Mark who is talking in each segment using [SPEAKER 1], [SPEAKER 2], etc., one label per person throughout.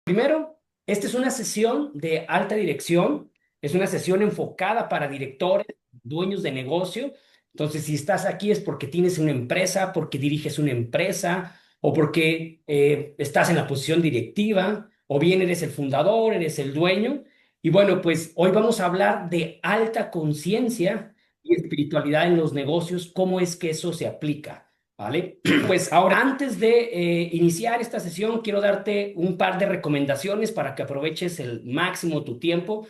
[SPEAKER 1] Primero, esta es una sesión de alta dirección, es una sesión enfocada para directores, dueños de negocio. Entonces, si estás aquí es porque tienes una empresa, porque diriges una empresa o porque estás en la posición directiva o bien eres el fundador, eres el dueño. Y bueno, pues hoy vamos a hablar de alta conciencia y espiritualidad en los negocios, cómo es que eso se aplica, ¿vale? Pues ahora, antes de iniciar esta sesión, quiero darte un par de recomendaciones para que aproveches el máximo tu tiempo,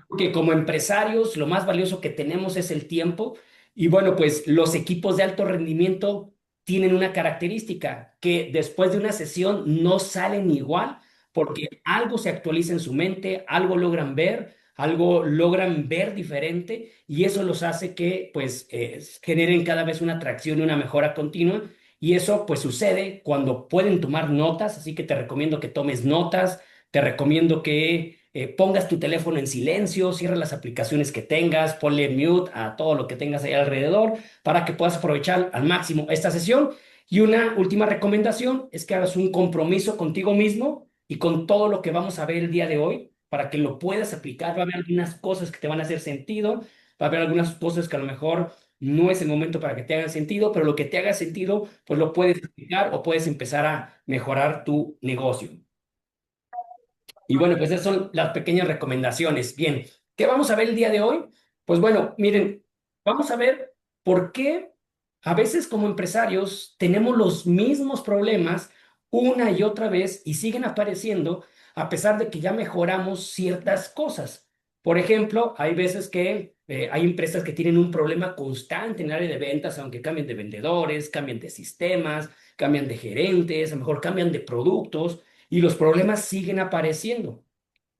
[SPEAKER 1] porque como empresarios lo más valioso que tenemos es el tiempo. Y bueno, pues los equipos de alto rendimiento tienen una característica, que después de una sesión no salen igual, porque algo se actualiza en su mente, algo logran ver diferente, y eso los hace que pues generen cada vez una atracción y una mejora continua. Y eso pues sucede cuando pueden tomar notas, así que te recomiendo que tomes notas, te recomiendo que pongas tu teléfono en silencio, cierra las aplicaciones que tengas, ponle mute a todo lo que tengas ahí alrededor para que puedas aprovechar al máximo esta sesión. Y una última recomendación es que hagas un compromiso contigo mismo y con todo lo que vamos a ver el día de hoy para que lo puedas aplicar. Va a haber algunas cosas que te van a hacer sentido, va a haber algunas cosas que a lo mejor no es el momento para que te hagan sentido, pero lo que te haga sentido, pues lo puedes aplicar o puedes empezar a mejorar tu negocio. Y bueno, pues esas son las pequeñas recomendaciones. Bien, ¿qué vamos a ver el día de hoy? Pues bueno, miren, vamos a ver por qué a veces como empresarios tenemos los mismos problemas una y otra vez y siguen apareciendo a pesar de que ya mejoramos ciertas cosas. Por ejemplo, hay veces que hay empresas que tienen un problema constante en el área de ventas, aunque cambien de vendedores, cambien de sistemas, cambian de gerentes, a lo mejor cambian de productos y los problemas siguen apareciendo.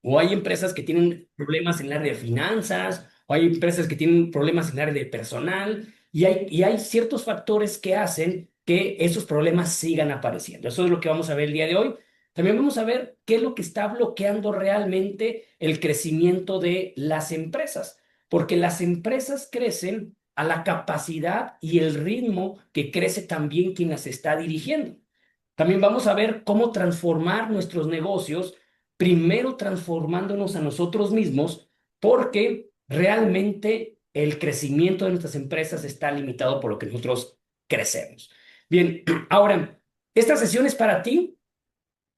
[SPEAKER 1] O hay empresas que tienen problemas en el área de finanzas, o hay empresas que tienen problemas en el área de personal, y hay ciertos factores que hacen que esos problemas sigan apareciendo. Eso es lo que vamos a ver el día de hoy. También vamos a ver qué es lo que está bloqueando realmente el crecimiento de las empresas, porque las empresas crecen a la capacidad y el ritmo que crece también quien las está dirigiendo. También vamos a ver cómo transformar nuestros negocios, primero transformándonos a nosotros mismos, porque realmente el crecimiento de nuestras empresas está limitado por lo que nosotros crecemos. Bien, ahora, esta sesión es para ti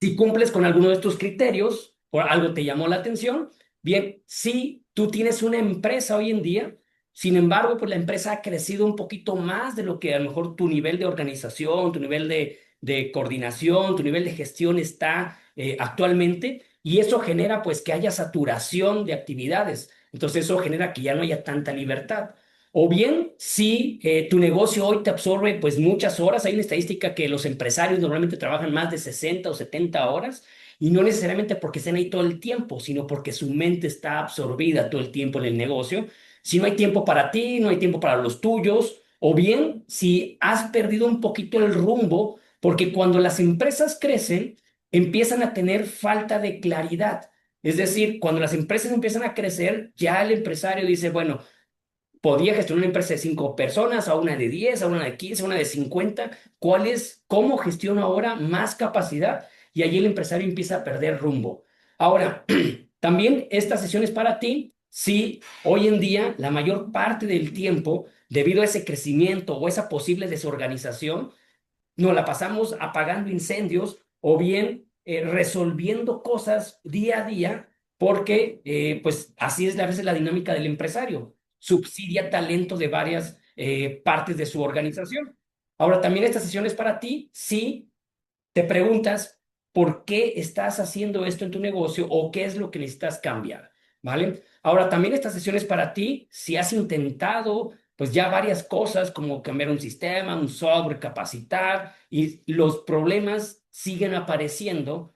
[SPEAKER 1] si cumples con alguno de estos criterios o algo te llamó la atención. Bien, si tú tienes una empresa hoy en día, sin embargo, pues la empresa ha crecido un poquito más de lo que a lo mejor tu nivel de organización, tu nivel de coordinación, tu nivel de gestión está actualmente, y eso genera pues que haya saturación de actividades. Entonces eso genera que ya no haya tanta libertad. O bien, si tu negocio hoy te absorbe pues muchas horas, hay una estadística que los empresarios normalmente trabajan más de 60 o 70 horas, y no necesariamente porque estén ahí todo el tiempo, sino porque su mente está absorbida todo el tiempo en el negocio. Si no hay tiempo para ti, no hay tiempo para los tuyos, o bien si has perdido un poquito el rumbo, porque cuando las empresas crecen, empiezan a tener falta de claridad. Es decir, cuando las empresas empiezan a crecer, ya el empresario dice, bueno, podía gestionar una empresa de 5 personas, a una de 10, a una de 15, a una de 50. ¿Cómo gestiono ahora más capacidad? Y allí el empresario empieza a perder rumbo. Ahora, también esta sesión es para ti si hoy en día la mayor parte del tiempo, debido a ese crecimiento o esa posible desorganización, nos la pasamos apagando incendios o bien resolviendo cosas día a día, porque pues así es a veces la dinámica del empresario. Subsidia talento de varias partes de su organización. Ahora, también esta sesión es para ti si te preguntas por qué estás haciendo esto en tu negocio o qué es lo que necesitas cambiar, ¿vale? Ahora, también esta sesión es para ti si has intentado pues ya varias cosas como cambiar un sistema, un software, capacitar, y los problemas siguen apareciendo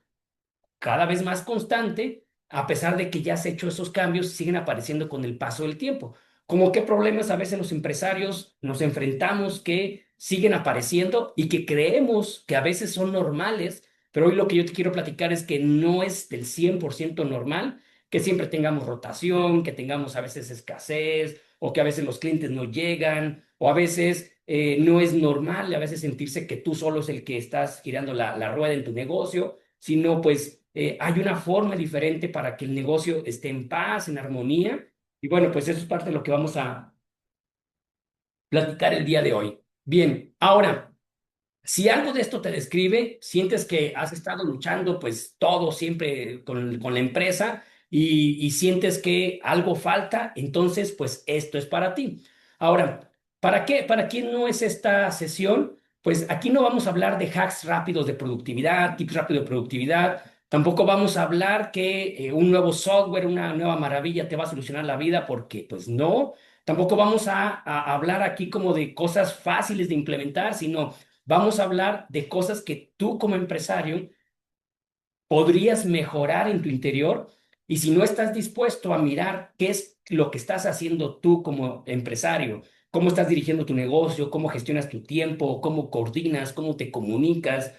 [SPEAKER 1] cada vez más constante, a pesar de que ya has hecho esos cambios, siguen apareciendo con el paso del tiempo. Como qué problemas a veces los empresarios nos enfrentamos que siguen apareciendo y que creemos que a veces son normales, pero hoy lo que yo te quiero platicar es que no es del 100% normal, que siempre tengamos rotación, que tengamos a veces escasez, o que a veces los clientes no llegan, o a veces no es normal a veces sentirse que tú solo es el que estás girando la rueda en tu negocio, sino pues hay una forma diferente para que el negocio esté en paz, en armonía. Y bueno, pues eso es parte de lo que vamos a platicar el día de hoy. Bien, ahora, si algo de esto te describe, sientes que has estado luchando, pues todo siempre con la empresa y sientes que algo falta, entonces, pues esto es para ti. Ahora, ¿para qué? ¿Para quién no es esta sesión? Pues aquí no vamos a hablar de hacks rápidos de productividad, tips rápidos de productividad. Tampoco vamos a hablar que un nuevo software, una nueva maravilla te va a solucionar la vida, porque pues no. Tampoco vamos a hablar aquí como de cosas fáciles de implementar, sino vamos a hablar de cosas que tú como empresario podrías mejorar en tu interior, y si no estás dispuesto a mirar qué es lo que estás haciendo tú como empresario, cómo estás dirigiendo tu negocio, cómo gestionas tu tiempo, cómo coordinas, cómo te comunicas,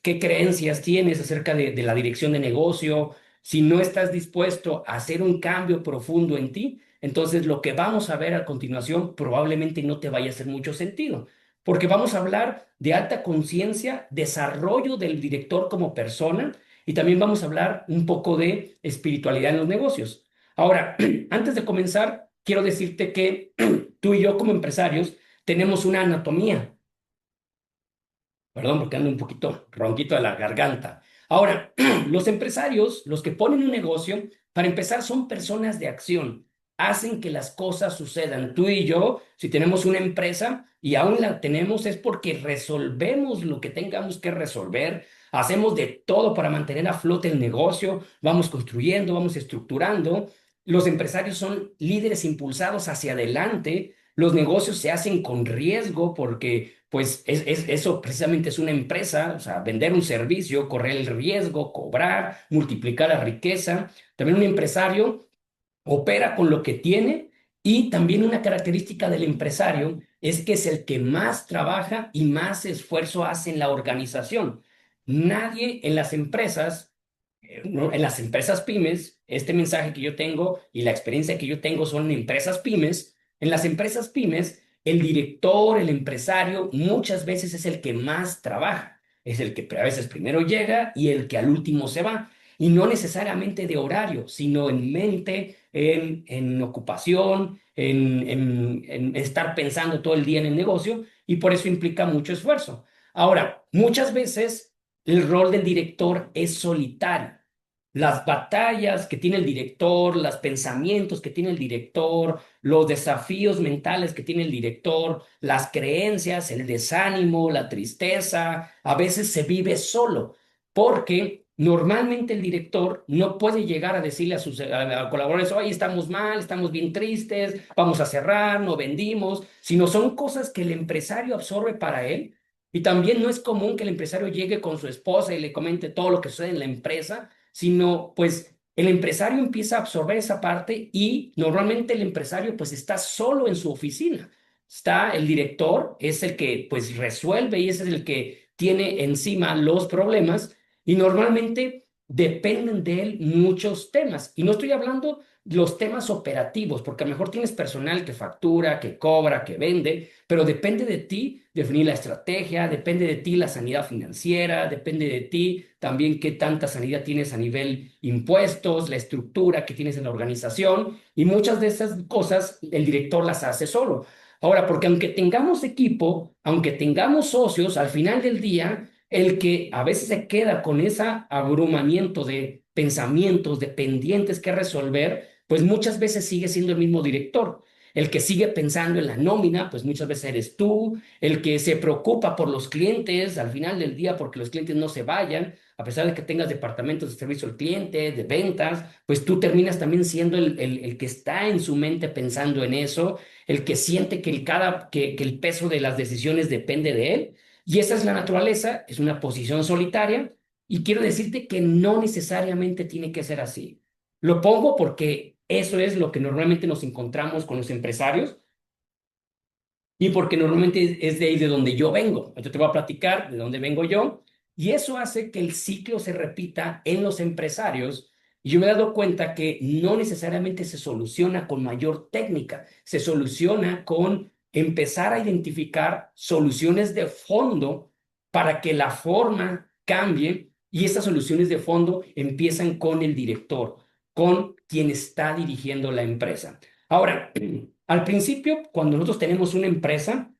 [SPEAKER 1] qué creencias tienes acerca de la dirección de negocio, si no estás dispuesto a hacer un cambio profundo en ti, entonces lo que vamos a ver a continuación probablemente no te vaya a hacer mucho sentido, porque vamos a hablar de alta conciencia, desarrollo del director como persona, y también vamos a hablar un poco de espiritualidad en los negocios. Ahora, antes de comenzar, quiero decirte que tú y yo como empresarios tenemos una anatomía. Perdón, porque ando un poquito ronquito de la garganta. Ahora, los empresarios, los que ponen un negocio, para empezar, son personas de acción. Hacen que las cosas sucedan. Tú y yo, si tenemos una empresa y aún la tenemos, es porque resolvemos lo que tengamos que resolver. Hacemos de todo para mantener a flote el negocio. Vamos construyendo, vamos estructurando. Los empresarios son líderes impulsados hacia adelante. Los negocios se hacen con riesgo porque pues eso precisamente es una empresa, o sea, vender un servicio, correr el riesgo, cobrar, multiplicar la riqueza. También un empresario opera con lo que tiene, y también una característica del empresario es que es el que más trabaja y más esfuerzo hace en la organización. Nadie en las empresas, no, en las empresas pymes, este mensaje que yo tengo y la experiencia que yo tengo son en empresas pymes. En las empresas pymes, el director, el empresario, muchas veces es el que más trabaja. Es el que a veces primero llega y el que al último se va. Y no necesariamente de horario, sino en mente, en ocupación, en estar pensando todo el día en el negocio, y por eso implica mucho esfuerzo. Ahora, muchas veces el rol del director es solitario. Las batallas que tiene el director, los pensamientos que tiene el director, los desafíos mentales que tiene el director, las creencias, el desánimo, la tristeza, a veces se vive solo, porque normalmente el director no puede llegar a decirle a colaboradores: oye, estamos mal, estamos bien tristes, vamos a cerrar, no vendimos, sino son cosas que el empresario absorbe para él. Y también no es común que el empresario llegue con su esposa y le comente todo lo que sucede en la empresa, sino pues el empresario empieza a absorber esa parte, y normalmente el empresario pues está solo en su oficina. Está el director, es el que pues resuelve y es el que tiene encima los problemas, y normalmente dependen de él muchos temas. Y no estoy hablando de los temas operativos, porque a lo mejor tienes personal que factura, que cobra, que vende, pero depende de ti definir la estrategia, depende de ti la sanidad financiera, depende de ti también qué tanta sanidad tienes a nivel impuestos, la estructura que tienes en la organización, y muchas de esas cosas el director las hace solo. Ahora, porque aunque tengamos equipo, aunque tengamos socios, al final del día, el que a veces se queda con ese abrumamiento de pensamientos, de pendientes que resolver, pues muchas veces sigue siendo el mismo director. El que sigue pensando en la nómina, pues muchas veces eres tú. El que se preocupa por los clientes al final del día porque los clientes no se vayan, a pesar de que tengas departamentos de servicio al cliente, de ventas, pues tú terminas también siendo el que está en su mente pensando en eso, el que siente que el peso de las decisiones depende de él. Y esa es la naturaleza, es una posición solitaria, y quiero decirte que no necesariamente tiene que ser así. Lo pongo porque eso es lo que normalmente nos encontramos con los empresarios, y porque normalmente es de ahí de donde yo vengo. Yo te voy a platicar de dónde vengo yo, y eso hace que el ciclo se repita en los empresarios. Y yo me he dado cuenta que no necesariamente se soluciona con mayor técnica, se soluciona con empezar a identificar soluciones de fondo para que la forma cambie, Y estas soluciones de fondo empiezan con el director, con quien está dirigiendo la empresa. Ahora, al principio, cuando nosotros tenemos una empresa,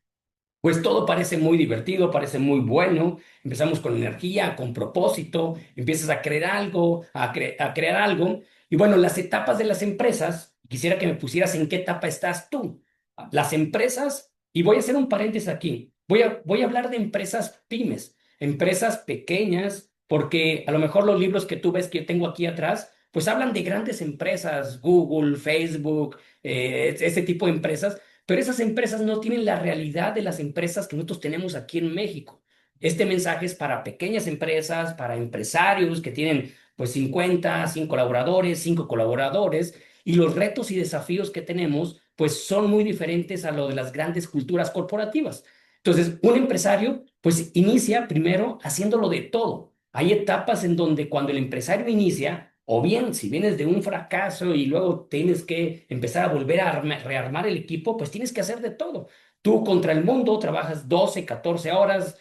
[SPEAKER 1] pues todo parece muy divertido, parece muy bueno. Empezamos con energía, con propósito, empiezas a crear algo, a crear algo. Y bueno, las etapas de las empresas, quisiera que me pusieras en qué etapa estás tú. Las empresas, y voy a hacer un paréntesis aquí, voy a hablar de empresas pymes, empresas pequeñas, porque a lo mejor los libros que tú ves que yo tengo aquí atrás, pues hablan de grandes empresas, Google, Facebook, ese tipo de empresas, pero esas empresas no tienen la realidad de las empresas que nosotros tenemos aquí en México. Este mensaje es para pequeñas empresas, para empresarios que tienen pues 50, 100 colaboradores, 5 colaboradores, y los retos y desafíos que tenemos pues son muy diferentes a lo de las grandes culturas corporativas. Entonces, un empresario pues inicia primero haciéndolo de todo. Hay etapas en donde cuando el empresario inicia, o bien, si vienes de un fracaso y luego tienes que empezar a volver a rearmar el equipo, pues tienes que hacer de todo. Tú contra el mundo trabajas 12, 14 horas.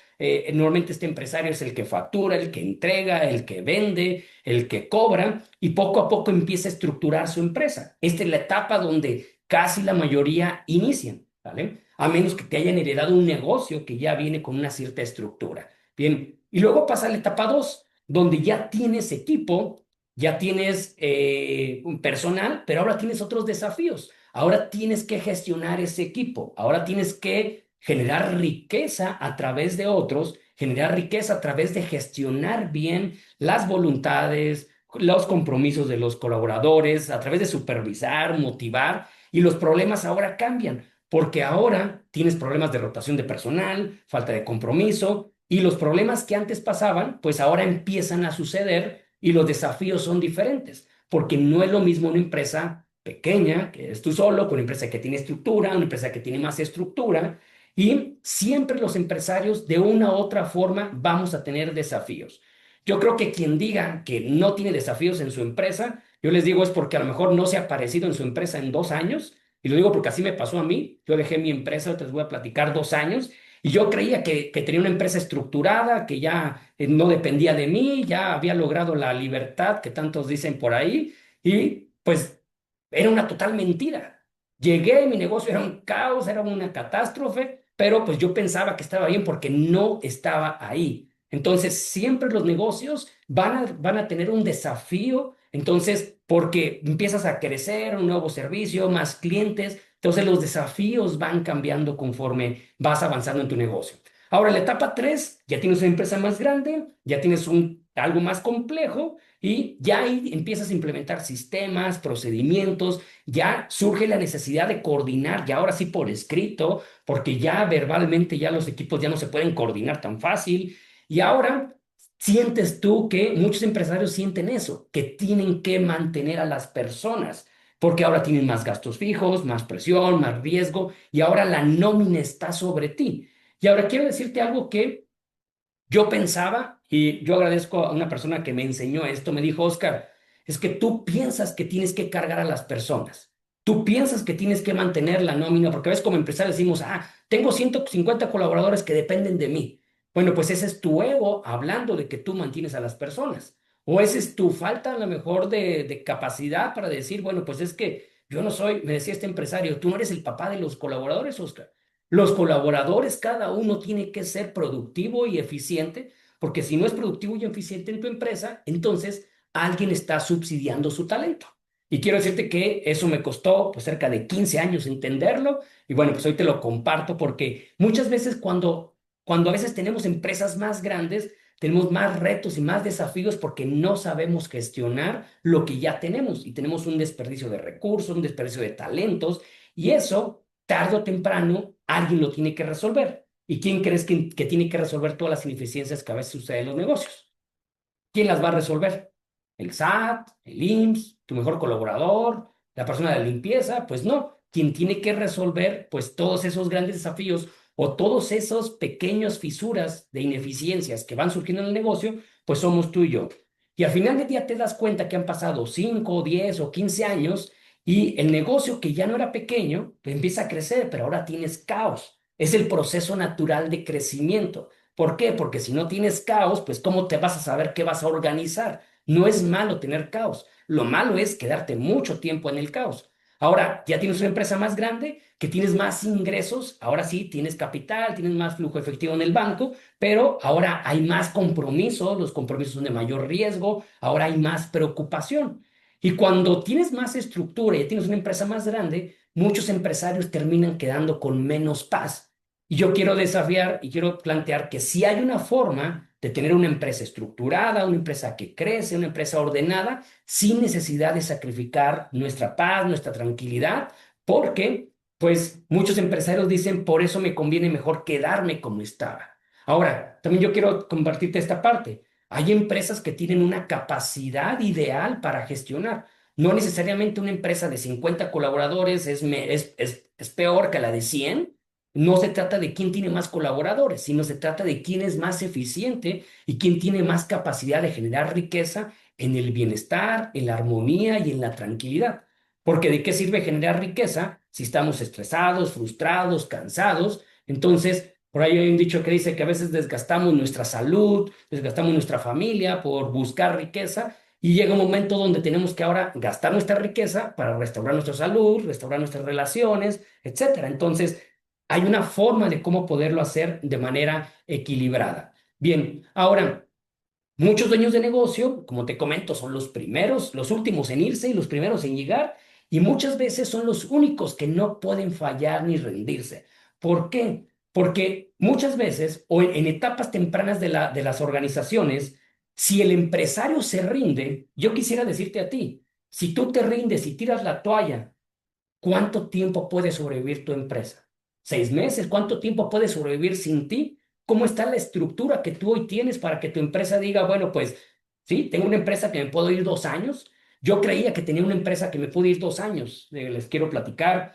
[SPEAKER 1] Normalmente este empresario es el que factura, el que entrega, el que vende, el que cobra y poco a poco empieza a estructurar su empresa. Esta es la etapa donde casi la mayoría inician, ¿vale? A menos que te hayan heredado un negocio que ya viene con una cierta estructura. Bien, y luego pasa la etapa 2 donde ya tienes equipo, ya tienes un personal, pero ahora tienes otros desafíos. Ahora tienes que gestionar ese equipo. Ahora tienes que generar riqueza a través de otros, generar riqueza a través de gestionar bien las voluntades, los compromisos de los colaboradores, a través de supervisar, motivar. Y los problemas ahora cambian, porque ahora tienes problemas de rotación de personal, falta de compromiso, y los problemas que antes pasaban, pues ahora empiezan a suceder y los desafíos son diferentes, porque no es lo mismo una empresa pequeña, que eres tú solo, con una empresa que tiene estructura, una empresa que tiene más estructura, y siempre los empresarios de una u otra forma vamos a tener desafíos. Yo creo que quien diga que no tiene desafíos en su empresa, yo les digo es porque a lo mejor no se ha aparecido en su empresa en 2 años, y lo digo porque así me pasó a mí. Yo dejé mi empresa, te les voy a platicar 2 años, y yo creía que tenía una empresa estructurada, que ya no dependía de mí, ya había logrado la libertad que tantos dicen por ahí, y pues era una total mentira. Llegué y mi negocio era un caos, era una catástrofe, pero pues yo pensaba que estaba bien porque no estaba ahí. Entonces, siempre los negocios van a tener un desafío, entonces, porque empiezas a crecer, un nuevo servicio, más clientes, entonces los desafíos van cambiando conforme vas avanzando en tu negocio. Ahora, la etapa 3 ya tienes una empresa más grande, ya tienes algo más complejo y ya ahí empiezas a implementar sistemas, procedimientos, ya surge la necesidad de coordinar, ya ahora sí por escrito, porque ya verbalmente ya los equipos ya no se pueden coordinar tan fácil. Y ahora sientes tú que muchos empresarios sienten eso, que tienen que mantener a las personas, porque ahora tienen más gastos fijos, más presión, más riesgo, y ahora la nómina está sobre ti. Y ahora quiero decirte algo que yo pensaba, y yo agradezco a una persona que me enseñó esto, me dijo, Oscar, es que tú piensas que tienes que cargar a las personas. Tú piensas que tienes que mantener la nómina, porque a veces como empresario decimos, tengo 150 colaboradores que dependen de mí. Bueno, pues ese es tu ego hablando de que tú mantienes a las personas. O esa es tu falta a lo mejor de capacidad para decir, bueno, pues es que yo no soy, me decía este empresario, tú no eres el papá de los colaboradores, Oscar. Los colaboradores, cada uno tiene que ser productivo y eficiente, porque si no es productivo y eficiente en tu empresa, entonces alguien está subsidiando su talento. Y quiero decirte que eso me costó pues cerca de 15 años entenderlo y bueno, pues hoy te lo comparto porque muchas veces cuando a veces tenemos empresas más grandes, tenemos más retos y más desafíos porque no sabemos gestionar lo que ya tenemos y tenemos un desperdicio de recursos, un desperdicio de talentos y eso tarde o temprano alguien lo tiene que resolver. ¿Y quién crees que tiene que resolver todas las ineficiencias que a veces suceden en los negocios? ¿Quién las va a resolver? ¿El SAT? ¿El IMSS? ¿Tu mejor colaborador? ¿La persona de la limpieza? Pues no. Quien tiene que resolver pues todos esos grandes desafíos o todos esos pequeños fisuras de ineficiencias que van surgiendo en el negocio, pues somos tú y yo. Y al final del día te das cuenta que han pasado 5, 10 o 15 años y el negocio que ya no era pequeño, pues empieza a crecer, pero ahora tienes caos. Es el proceso natural de crecimiento. ¿Por qué? Porque si no tienes caos, pues ¿cómo te vas a saber qué vas a organizar? No es malo tener caos. Lo malo es quedarte mucho tiempo en el caos. Ahora, ya tienes una empresa más grande, que tienes más ingresos, ahora sí, tienes capital, tienes más flujo efectivo en el banco, pero ahora hay más compromiso, los compromisos son de mayor riesgo, ahora hay más preocupación. Y cuando tienes más estructura y tienes una empresa más grande, muchos empresarios terminan quedando con menos paz. Y yo quiero desafiar y quiero plantear que si hay una forma de tener una empresa estructurada, una empresa que crece, una empresa ordenada, sin necesidad de sacrificar nuestra paz, nuestra tranquilidad, porque pues muchos empresarios dicen, por eso me conviene mejor quedarme como estaba. Ahora, también yo quiero compartirte esta parte. Hay empresas que tienen una capacidad ideal para gestionar. No necesariamente una empresa de 50 colaboradores es peor que la de 100. No se trata de quién tiene más colaboradores, sino se trata de quién es más eficiente y quién tiene más capacidad de generar riqueza en el bienestar, en la armonía y en la tranquilidad. Porque ¿de qué sirve generar riqueza si estamos estresados, frustrados, cansados? Entonces, por ahí hay un dicho que dice que a veces desgastamos nuestra salud, desgastamos nuestra familia por buscar riqueza y llega un momento donde tenemos que ahora gastar nuestra riqueza para restaurar nuestra salud, restaurar nuestras relaciones, etcétera. Entonces, hay una forma de cómo poderlo hacer de manera equilibrada. Bien, ahora, muchos dueños de negocio, como te comento, son los primeros, los últimos en irse y los primeros en llegar, y muchas veces son los únicos que no pueden fallar ni rendirse. ¿Por qué? Porque muchas veces, o en etapas tempranas de las organizaciones, si el empresario se rinde, yo quisiera decirte a ti, si tú te rindes y tiras la toalla, ¿cuánto tiempo puede sobrevivir tu empresa? ¿6 meses? ¿Cuánto tiempo puede sobrevivir sin ti? ¿Cómo está la estructura que tú hoy tienes para que tu empresa diga, bueno, pues sí, tengo una empresa que me puedo ir 2 años? Yo creía que tenía una empresa que me puede ir 2 años, les quiero platicar,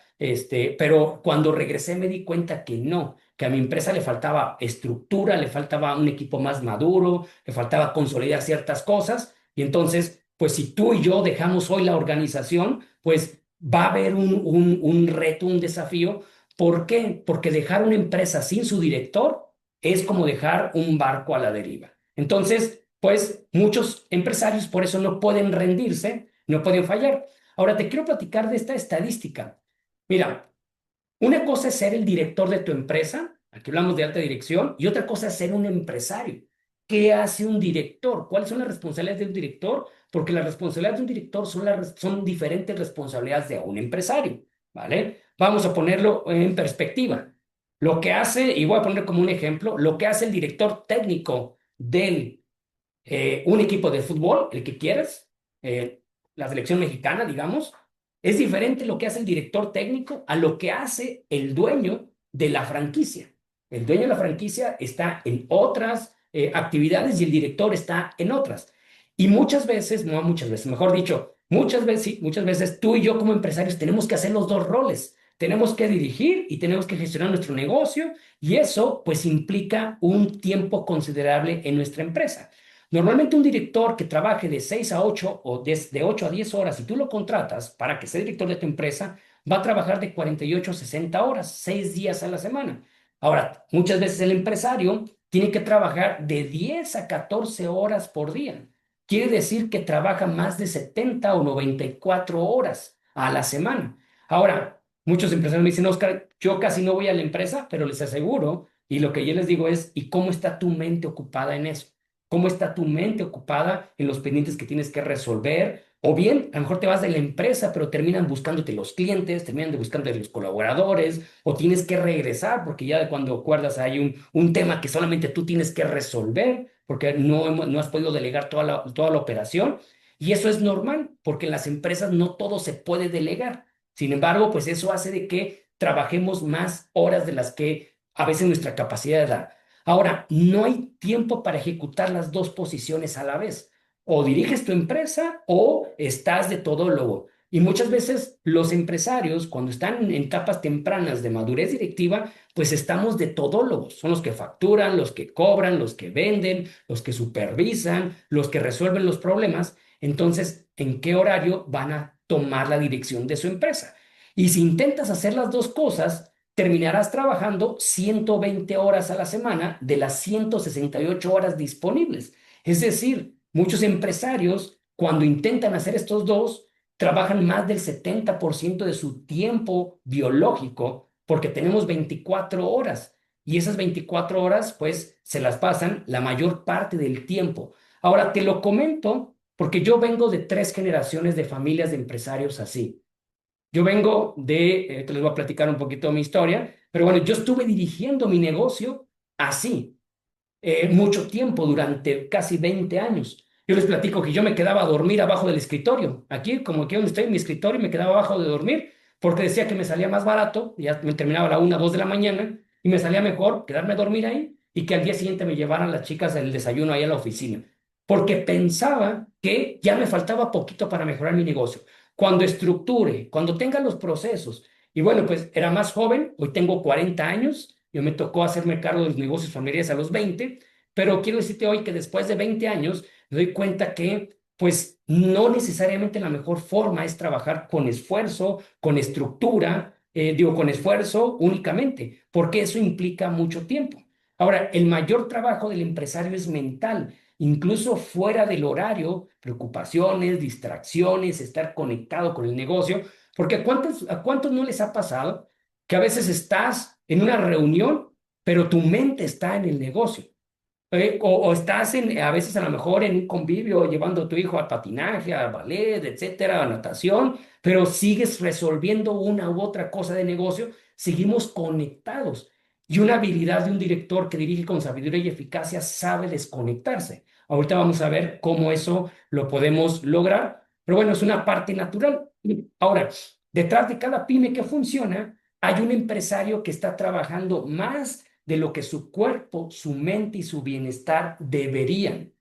[SPEAKER 1] pero cuando regresé me di cuenta que no, que a mi empresa le faltaba estructura, le faltaba un equipo más maduro, le faltaba consolidar ciertas cosas, y entonces, pues si tú y yo dejamos hoy la organización, pues va a haber un reto, un desafío. ¿Por qué? Porque dejar una empresa sin su director es como dejar un barco a la deriva. Entonces, pues muchos empresarios por eso no pueden rendirse, no pueden fallar. Ahora te quiero platicar de esta estadística. Mira, una cosa es ser el director de tu empresa, aquí hablamos de alta dirección, y otra cosa es ser un empresario. ¿Qué hace un director? ¿Cuáles son las responsabilidades de un director? Porque las responsabilidades de un director son diferentes responsabilidades de un empresario, ¿vale? Vamos a ponerlo en perspectiva. Lo que hace, y voy a poner como un ejemplo, lo que hace el director técnico del un equipo de fútbol, el que quieras, la selección mexicana, digamos, es diferente lo que hace el director técnico a lo que hace el dueño de la franquicia. El dueño de la franquicia está en otras actividades y el director está en otras. Y muchas veces, no muchas veces, mejor dicho, muchas veces, sí, muchas veces tú y yo como empresarios tenemos que hacer los dos roles. Tenemos que dirigir y tenemos que gestionar nuestro negocio y eso pues implica un tiempo considerable en nuestra empresa. Normalmente un director que trabaje de 6 a 8 o de 8 a 10 horas, si tú lo contratas para que sea director de tu empresa, va a trabajar de 48 a 60 horas, 6 días a la semana. Ahora, muchas veces el empresario tiene que trabajar de 10 a 14 horas por día. Quiere decir que trabaja más de 70 o 94 horas a la semana. Ahora, muchos empresarios me dicen, Oscar, yo casi no voy a la empresa, pero les aseguro, y lo que yo les digo es, ¿y cómo está tu mente ocupada en eso? ¿Cómo está tu mente ocupada en los pendientes que tienes que resolver? O bien, a lo mejor te vas de la empresa, pero terminan buscándote los clientes, terminan buscándote los colaboradores, o tienes que regresar porque ya de cuando acuerdas hay un tema que solamente tú tienes que resolver porque no has podido delegar toda la operación. Y eso es normal porque en las empresas no todo se puede delegar. Sin embargo, pues eso hace de que trabajemos más horas de las que a veces nuestra capacidad da. Ahora, no hay tiempo para ejecutar las dos posiciones a la vez. O diriges tu empresa o estás de todólogo. Y muchas veces los empresarios, cuando están en etapas tempranas de madurez directiva, pues estamos de todólogos. Son los que facturan, los que cobran, los que venden, los que supervisan, los que resuelven los problemas. Entonces, ¿en qué horario van a tomar la dirección de su empresa? Y si intentas hacer las dos cosas, terminarás trabajando 120 horas a la semana de las 168 horas disponibles. Es decir, muchos empresarios, cuando intentan hacer estos dos, trabajan más del 70% de su tiempo biológico porque tenemos 24 horas y esas 24 horas pues se las pasan la mayor parte del tiempo. Ahora te lo comento porque yo vengo de tres generaciones de familias de empresarios así. Yo vengo de, te les voy a platicar un poquito de mi historia, pero bueno, yo estuve dirigiendo mi negocio así mucho tiempo, durante casi 20 años. Yo les platico que yo me quedaba a dormir abajo del escritorio. Aquí, como aquí donde estoy en mi escritorio, me quedaba abajo de dormir porque decía que me salía más barato, ya me terminaba a la 1, 2 de la mañana, y me salía mejor quedarme a dormir ahí y que al día siguiente me llevaran las chicas el desayuno ahí a la oficina. Porque pensaba que ya me faltaba poquito para mejorar mi negocio. Cuando estructure, cuando tenga los procesos, y bueno, pues era más joven, hoy tengo 40 años. Yo me tocó hacerme cargo de los negocios familiares a los 20, pero quiero decirte hoy que después de 20 años me doy cuenta que pues no necesariamente la mejor forma es trabajar con esfuerzo, con estructura, digo con esfuerzo únicamente, porque eso implica mucho tiempo. Ahora, el mayor trabajo del empresario es mental, incluso fuera del horario, preocupaciones, distracciones, estar conectado con el negocio, porque a cuántos no les ha pasado que a veces estás en una reunión, pero tu mente está en el negocio? O estás a veces a lo mejor en un convivio llevando a tu hijo a patinaje, a ballet, etcétera, a natación, pero sigues resolviendo una u otra cosa de negocio, seguimos conectados. Y una habilidad de un director que dirige con sabiduría y eficacia sabe desconectarse. Ahorita vamos a ver cómo eso lo podemos lograr, pero bueno, es una parte natural. Ahora, detrás de cada pyme que funciona, hay un empresario que está trabajando más de lo que su cuerpo, su mente y su bienestar deberían.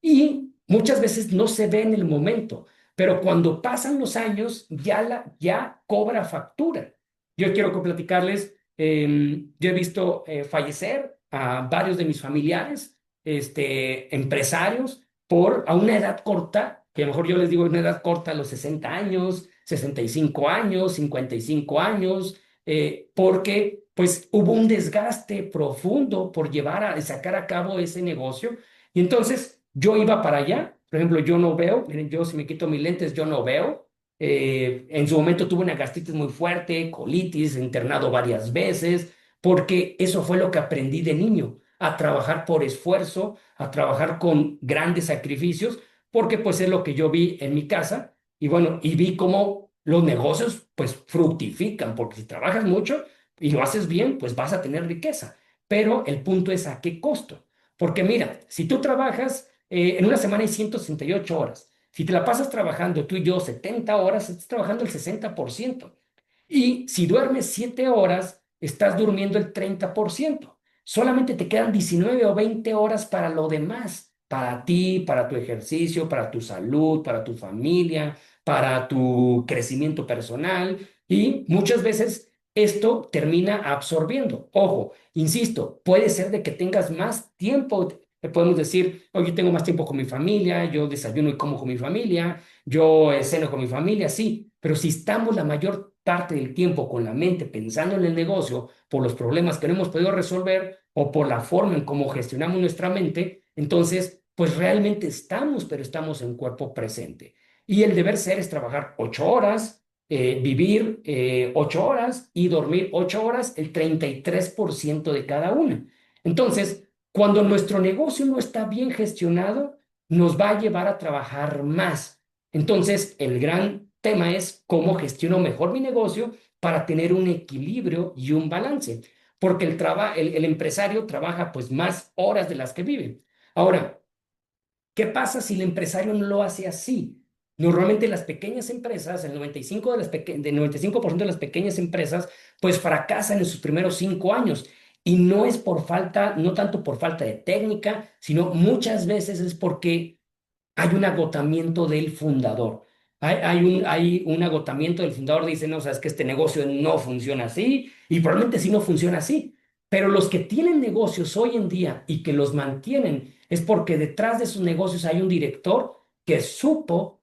[SPEAKER 1] Y muchas veces no se ve en el momento, pero cuando pasan los años ya cobra factura. Yo quiero platicarles, yo he visto fallecer a varios de mis familiares, empresarios, a una edad corta, que a lo mejor yo les digo una edad corta a los 60 años, 65 años, 55 años, porque pues hubo un desgaste profundo por sacar a cabo ese negocio. Y entonces yo iba para allá, por ejemplo, yo no veo, miren, yo si me quito mis lentes, yo no veo. En su momento tuve una gastritis muy fuerte, colitis, internado varias veces, porque eso fue lo que aprendí de niño, a trabajar por esfuerzo, a trabajar con grandes sacrificios, porque pues es lo que yo vi en mi casa y bueno, y vi cómo los negocios pues fructifican, porque si trabajas mucho y lo haces bien, pues vas a tener riqueza. Pero el punto es a qué costo. Porque mira, si tú trabajas en una semana hay 168 horas. Si te la pasas trabajando tú y yo 70 horas, estás trabajando el 60%. Y si duermes 7 horas, estás durmiendo el 30%. Solamente te quedan 19 o 20 horas para lo demás, para ti, para tu ejercicio, para tu salud, para tu familia, para tu crecimiento personal. Y muchas veces esto termina absorbiendo. Ojo, insisto, puede ser de que tengas más tiempo. Podemos decir, oye, yo tengo más tiempo con mi familia, yo desayuno y como con mi familia, yo ceno con mi familia, sí, pero si estamos la mayor parte del tiempo con la mente pensando en el negocio por los problemas que no hemos podido resolver o por la forma en cómo gestionamos nuestra mente, entonces, pues realmente estamos, pero estamos en cuerpo presente. Y el deber ser es trabajar 8 horas, vivir 8 horas y dormir 8 horas, el 33% de cada una. Entonces, cuando nuestro negocio no está bien gestionado, nos va a llevar a trabajar más. Entonces, el gran tema es cómo gestiono mejor mi negocio para tener un equilibrio y un balance, porque el empresario trabaja pues más horas de las que vive. Ahora, ¿qué pasa si el empresario no lo hace así? Normalmente las pequeñas empresas, el 95 del 95% de las pequeñas empresas, pues fracasan en sus primeros 5 años. Y no es por falta, no tanto por falta de técnica, sino muchas veces es porque hay un agotamiento del fundador. Hay un agotamiento del fundador, dice, no, sabes que este negocio no funciona así y probablemente sí no funciona así. Pero los que tienen negocios hoy en día y que los mantienen es porque detrás de sus negocios hay un director que supo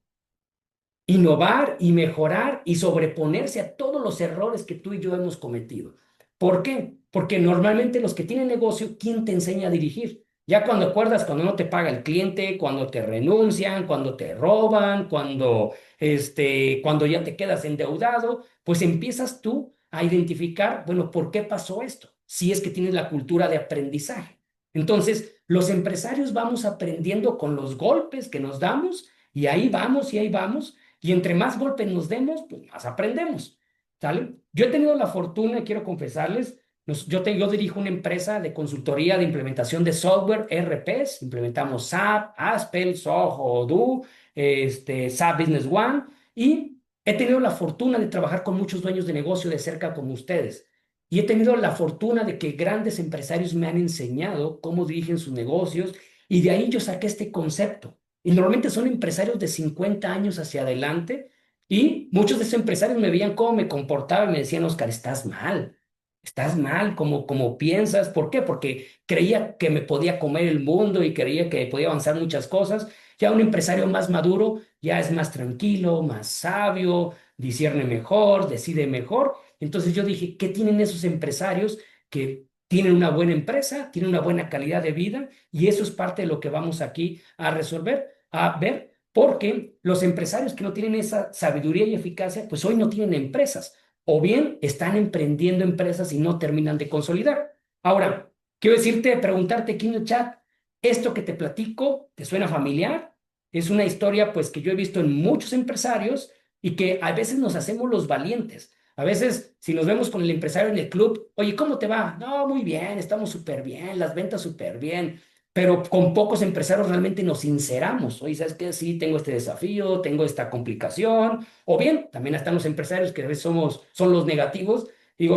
[SPEAKER 1] innovar y mejorar y sobreponerse a todos los errores que tú y yo hemos cometido. ¿Por qué? Porque normalmente los que tienen negocio, ¿quién te enseña a dirigir? Ya cuando acuerdas, cuando no te paga el cliente, cuando te renuncian, cuando te roban, cuando ya te quedas endeudado, pues empiezas tú a identificar, bueno, ¿por qué pasó esto? Si es que tienes la cultura de aprendizaje. Entonces, los empresarios vamos aprendiendo con los golpes que nos damos y ahí vamos y ahí vamos. Y entre más golpes nos demos, pues más aprendemos. ¿Sale? Yo he tenido la fortuna, quiero confesarles, yo dirijo una empresa de consultoría de implementación de software ERPs, implementamos SAP, Aspel, Soho, Odoo, SAP Business One, y he tenido la fortuna de trabajar con muchos dueños de negocio de cerca como ustedes. Y he tenido la fortuna de que grandes empresarios me han enseñado cómo dirigen sus negocios y de ahí yo saqué este concepto. Y normalmente son empresarios de 50 años hacia adelante y muchos de esos empresarios me veían cómo me comportaba y me decían, Oscar, estás mal, como piensas. ¿Por qué? Porque creía que me podía comer el mundo y creía que podía avanzar muchas cosas. Ya un empresario más maduro ya es más tranquilo, más sabio, discierne mejor, decide mejor. Entonces yo dije, ¿qué tienen esos empresarios que tienen una buena empresa, tienen una buena calidad de vida? Y eso es parte de lo que vamos aquí a resolver, a ver, porque los empresarios que no tienen esa sabiduría y eficacia, pues hoy no tienen empresas, o bien están emprendiendo empresas y no terminan de consolidar. Ahora, quiero decirte, preguntarte aquí en el chat, ¿esto que te platico te suena familiar? Es una historia pues que yo he visto en muchos empresarios y que a veces nos hacemos los valientes. A veces, si nos vemos con el empresario en el club, oye, ¿cómo te va? No, muy bien, estamos súper bien, las ventas súper bien, pero con pocos empresarios realmente nos sinceramos. Oye, ¿sabes qué? Sí, tengo este desafío, tengo esta complicación. O bien, también están los empresarios que a veces son los negativos. Digo,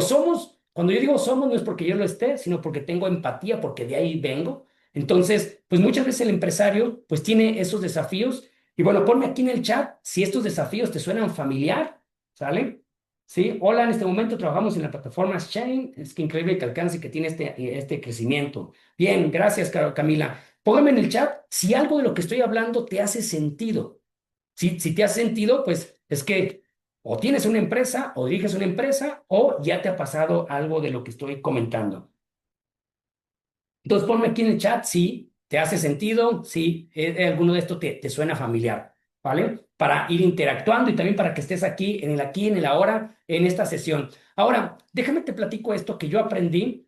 [SPEAKER 1] cuando yo digo somos, no es porque yo lo esté, sino porque tengo empatía, porque de ahí vengo. Entonces, pues muchas veces el empresario pues tiene esos desafíos. Y bueno, ponme aquí en el chat si estos desafíos te suenan familiar, ¿sale? Sí, hola, en este momento trabajamos en la plataforma Shane. Es que increíble que alcance que tiene este crecimiento. Bien, gracias, Camila. Póngame en el chat si algo de lo que estoy hablando te hace sentido. Si te hace sentido, pues es que o tienes una empresa o diriges una empresa o ya te ha pasado algo de lo que estoy comentando. Entonces ponme aquí en el chat si te hace sentido, si alguno de estos te suena familiar, ¿vale? Para ir interactuando y también para que estés aquí, en el ahora, en esta sesión. Ahora, déjame te platico esto que yo aprendí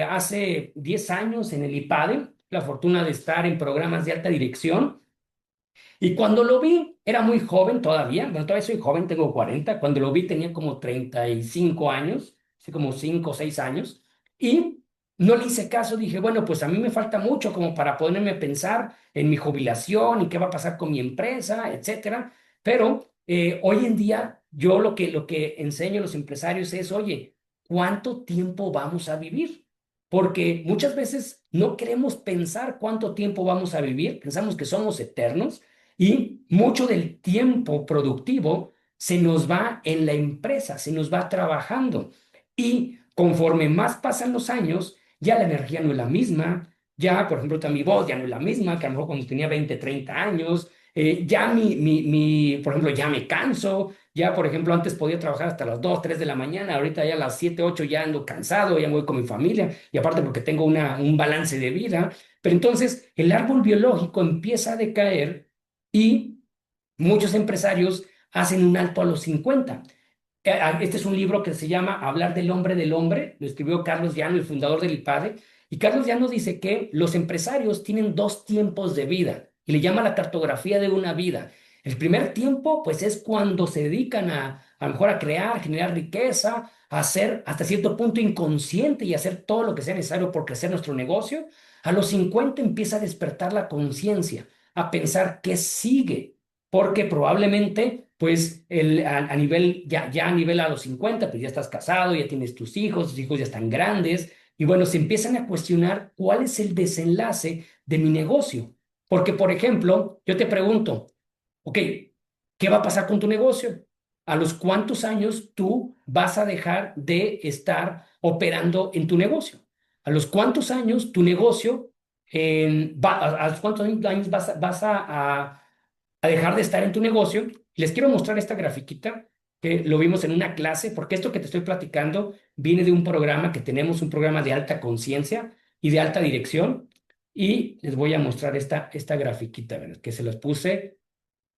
[SPEAKER 1] hace 10 años en el IPADE, la fortuna de estar en programas de alta dirección. Y cuando lo vi, era muy joven todavía, bueno, todavía soy joven, tengo 40. Cuando lo vi tenía como 35 años, así como 5 o 6 años, y no le hice caso, dije, bueno, pues a mí me falta mucho como para ponerme a pensar en mi jubilación y qué va a pasar con mi empresa, etcétera, pero hoy en día yo lo que enseño a los empresarios es, oye, ¿cuánto tiempo vamos a vivir? Porque muchas veces no queremos pensar cuánto tiempo vamos a vivir, pensamos que somos eternos y mucho del tiempo productivo se nos va en la empresa, se nos va trabajando. Y conforme más pasan los años, ya la energía no es la misma, ya, por ejemplo, mi voz ya no es la misma que a lo mejor cuando tenía 20 30 años, ya por ejemplo, ya me canso, ya, por ejemplo, antes podía trabajar hasta las 2 3 de la mañana, ahorita ya a las 7 8 ya ando cansado, ya me voy con mi familia, y aparte porque tengo un balance de vida. Pero entonces el árbol biológico empieza a decaer y muchos empresarios hacen un alto a los 50. Este es un libro que se llama Hablar del hombre, lo escribió Carlos Llano, el fundador del IPADE, y Carlos Llano dice que los empresarios tienen dos tiempos de vida, y le llama la cartografía de una vida. El primer tiempo, pues es cuando se dedican a lo mejor a crear, generar riqueza, a ser hasta cierto punto inconsciente y hacer todo lo que sea necesario por crecer nuestro negocio. A los 50 empieza a despertar la conciencia, a pensar qué sigue, porque probablemente, pues, a nivel, ya a nivel a los 50 pues ya estás casado, ya tienes tus hijos ya están grandes, y bueno, se empiezan a cuestionar cuál es el desenlace de mi negocio. Porque, por ejemplo, yo te pregunto, ok, ¿qué va a pasar con tu negocio? ¿A los cuántos años tú vas a dejar de estar operando en tu negocio? ¿A los cuántos años tu negocio, a los cuántos años vas a dejar de estar en tu negocio? Les quiero mostrar esta grafiquita. que lo vimos en una clase, porque esto que te estoy platicando viene de un programa que tenemos, un programa de alta conciencia y de alta dirección. Y les voy a mostrar esta grafiquita, ¿verdad? Que se las puse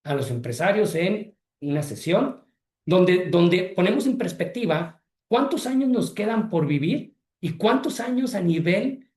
[SPEAKER 1] a los empresarios en una sesión donde ponemos en perspectiva cuántos años nos quedan por vivir y cuántos años a nivel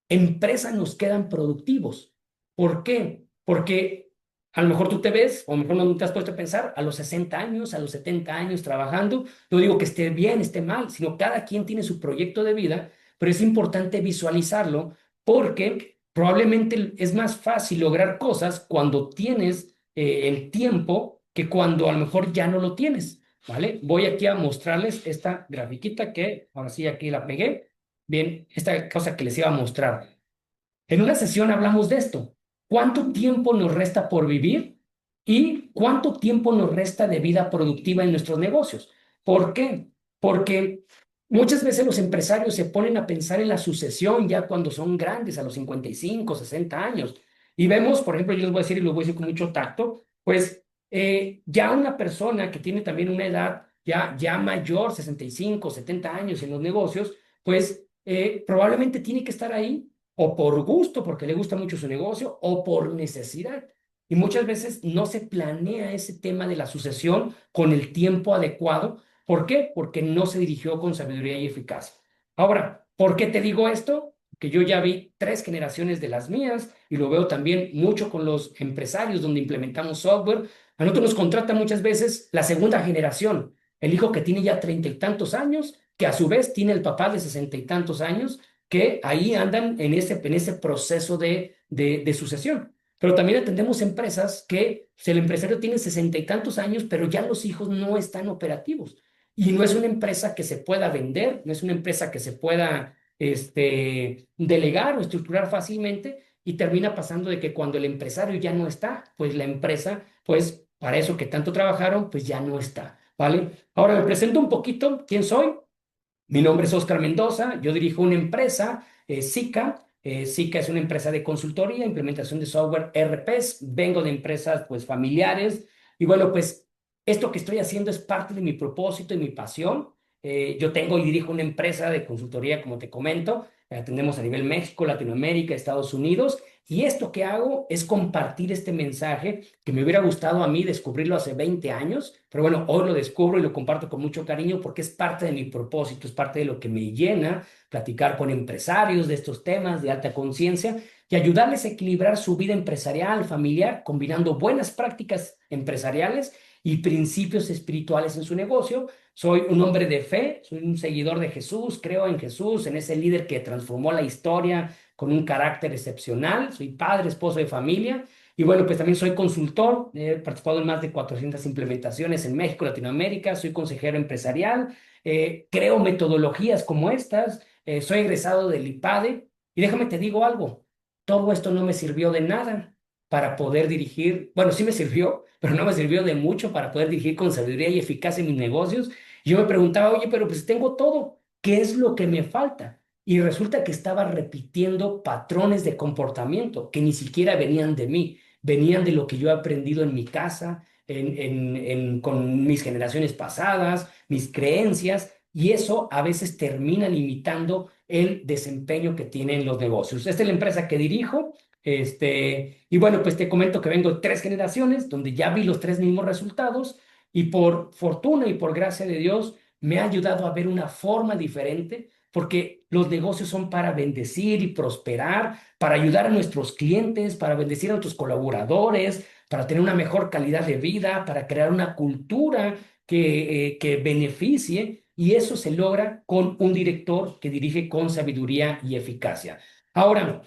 [SPEAKER 1] empresa nos quedan productivos. ¿Por qué? Porque a lo mejor tú te ves, o a lo mejor no te has puesto a pensar, a los 60 años, a los 70 años trabajando. No digo que esté bien, esté mal, sino cada quien tiene su proyecto de vida, pero es importante visualizarlo porque probablemente es más fácil lograr cosas cuando tienes el tiempo que cuando a lo mejor ya no lo tienes. ¿Vale? Voy aquí a mostrarles esta grafiquita que ahora sí aquí la pegué. Bien, esta cosa que les iba a mostrar. En una sesión hablamos de esto. ¿Cuánto tiempo nos resta por vivir y cuánto tiempo nos resta de vida productiva en nuestros negocios? ¿Por qué? Porque muchas veces los empresarios se ponen a pensar en la sucesión ya cuando son grandes, a los 55, 60 años. Y vemos, por ejemplo, yo les voy a decir y lo voy a decir con mucho tacto, pues ya una persona que tiene también una edad ya mayor, 65, 70 años en los negocios, pues probablemente tiene que estar ahí o por gusto, porque le gusta mucho su negocio, o por necesidad. Y muchas veces no se planea ese tema de la sucesión con el tiempo adecuado. ¿Por qué? Porque no se dirigió con sabiduría y eficacia. Ahora, ¿por qué te digo esto? Que yo ya vi 3 generaciones de las mías y lo veo también mucho con los empresarios donde implementamos software. A nosotros nos contrata muchas veces la segunda generación, el hijo que tiene ya 30 y tantos años, que a su vez tiene el papá de 60 y tantos años, que ahí andan en ese proceso de sucesión. Pero también atendemos empresas que si el empresario tiene 60 y tantos años, pero ya los hijos no están operativos. Y no es una empresa que se pueda vender, no es una empresa que se pueda delegar o estructurar fácilmente y termina pasando de que cuando el empresario ya no está, pues la empresa, pues para eso que tanto trabajaron, pues ya no está, ¿vale? Ahora me presento un poquito, ¿quién soy? Mi nombre es Oscar Mendoza, yo dirijo una empresa, SICA. SICA es una empresa de consultoría, implementación de software ERPs. Vengo de empresas pues familiares y bueno, pues esto que estoy haciendo es parte de mi propósito y mi pasión. Yo tengo y dirijo una empresa de consultoría, como te comento. Atendemos a nivel México, Latinoamérica, Estados Unidos. Y esto que hago es compartir este mensaje que me hubiera gustado a mí descubrirlo hace 20 años, pero bueno, hoy lo descubro y lo comparto con mucho cariño porque es parte de mi propósito, es parte de lo que me llena platicar con empresarios de estos temas de alta conciencia y ayudarles a equilibrar su vida empresarial, familiar, combinando buenas prácticas empresariales y principios espirituales en su negocio. Soy un hombre de fe, soy un seguidor de Jesús, creo en Jesús, en ese líder que transformó la historia con un carácter excepcional. Soy padre, esposo de familia y bueno, pues también soy consultor. He participado en más de 400 implementaciones en México, Latinoamérica. Soy consejero empresarial. Creo metodologías como estas. Soy egresado del IPADE. Y déjame te digo algo. Todo esto no me sirvió de nada para poder dirigir. Bueno, sí me sirvió, pero no me sirvió de mucho para poder dirigir con sabiduría y eficacia mis negocios. Y yo me preguntaba, oye, pero pues tengo todo. ¿Qué es lo que me falta? Y resulta que estaba repitiendo patrones de comportamiento que ni siquiera venían de mí, venían de lo que yo he aprendido en mi casa, con mis generaciones pasadas, mis creencias, y eso a veces termina limitando el desempeño que tienen los negocios. Esta es la empresa que dirijo. Y bueno, pues te comento que vengo de 3 generaciones donde ya vi los 3 mismos resultados y por fortuna y por gracia de Dios me ha ayudado a ver una forma diferente porque los negocios son para bendecir y prosperar, para ayudar a nuestros clientes, para bendecir a nuestros colaboradores, para tener una mejor calidad de vida, para crear una cultura que beneficie, y eso se logra con un director que dirige con sabiduría y eficacia. Ahora,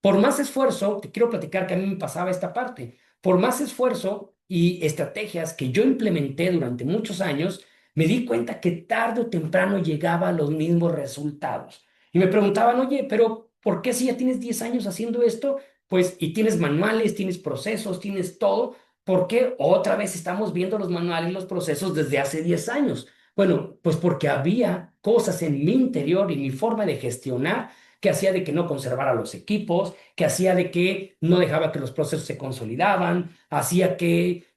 [SPEAKER 1] por más esfuerzo, te quiero platicar que a mí me pasaba esta parte, por más esfuerzo y estrategias que yo implementé durante muchos años, me di cuenta que tarde o temprano llegaba a los mismos resultados. Y me preguntaban, oye, pero ¿por qué si ya tienes 10 años haciendo esto? Pues, y tienes manuales, tienes procesos, tienes todo, ¿por qué otra vez estamos viendo los manuales y los procesos desde hace 10 años? Bueno, pues porque había cosas en mi interior y mi forma de gestionar que hacía de que no conservara los equipos, que hacía de que no dejaba que los procesos se consolidaban, hacía que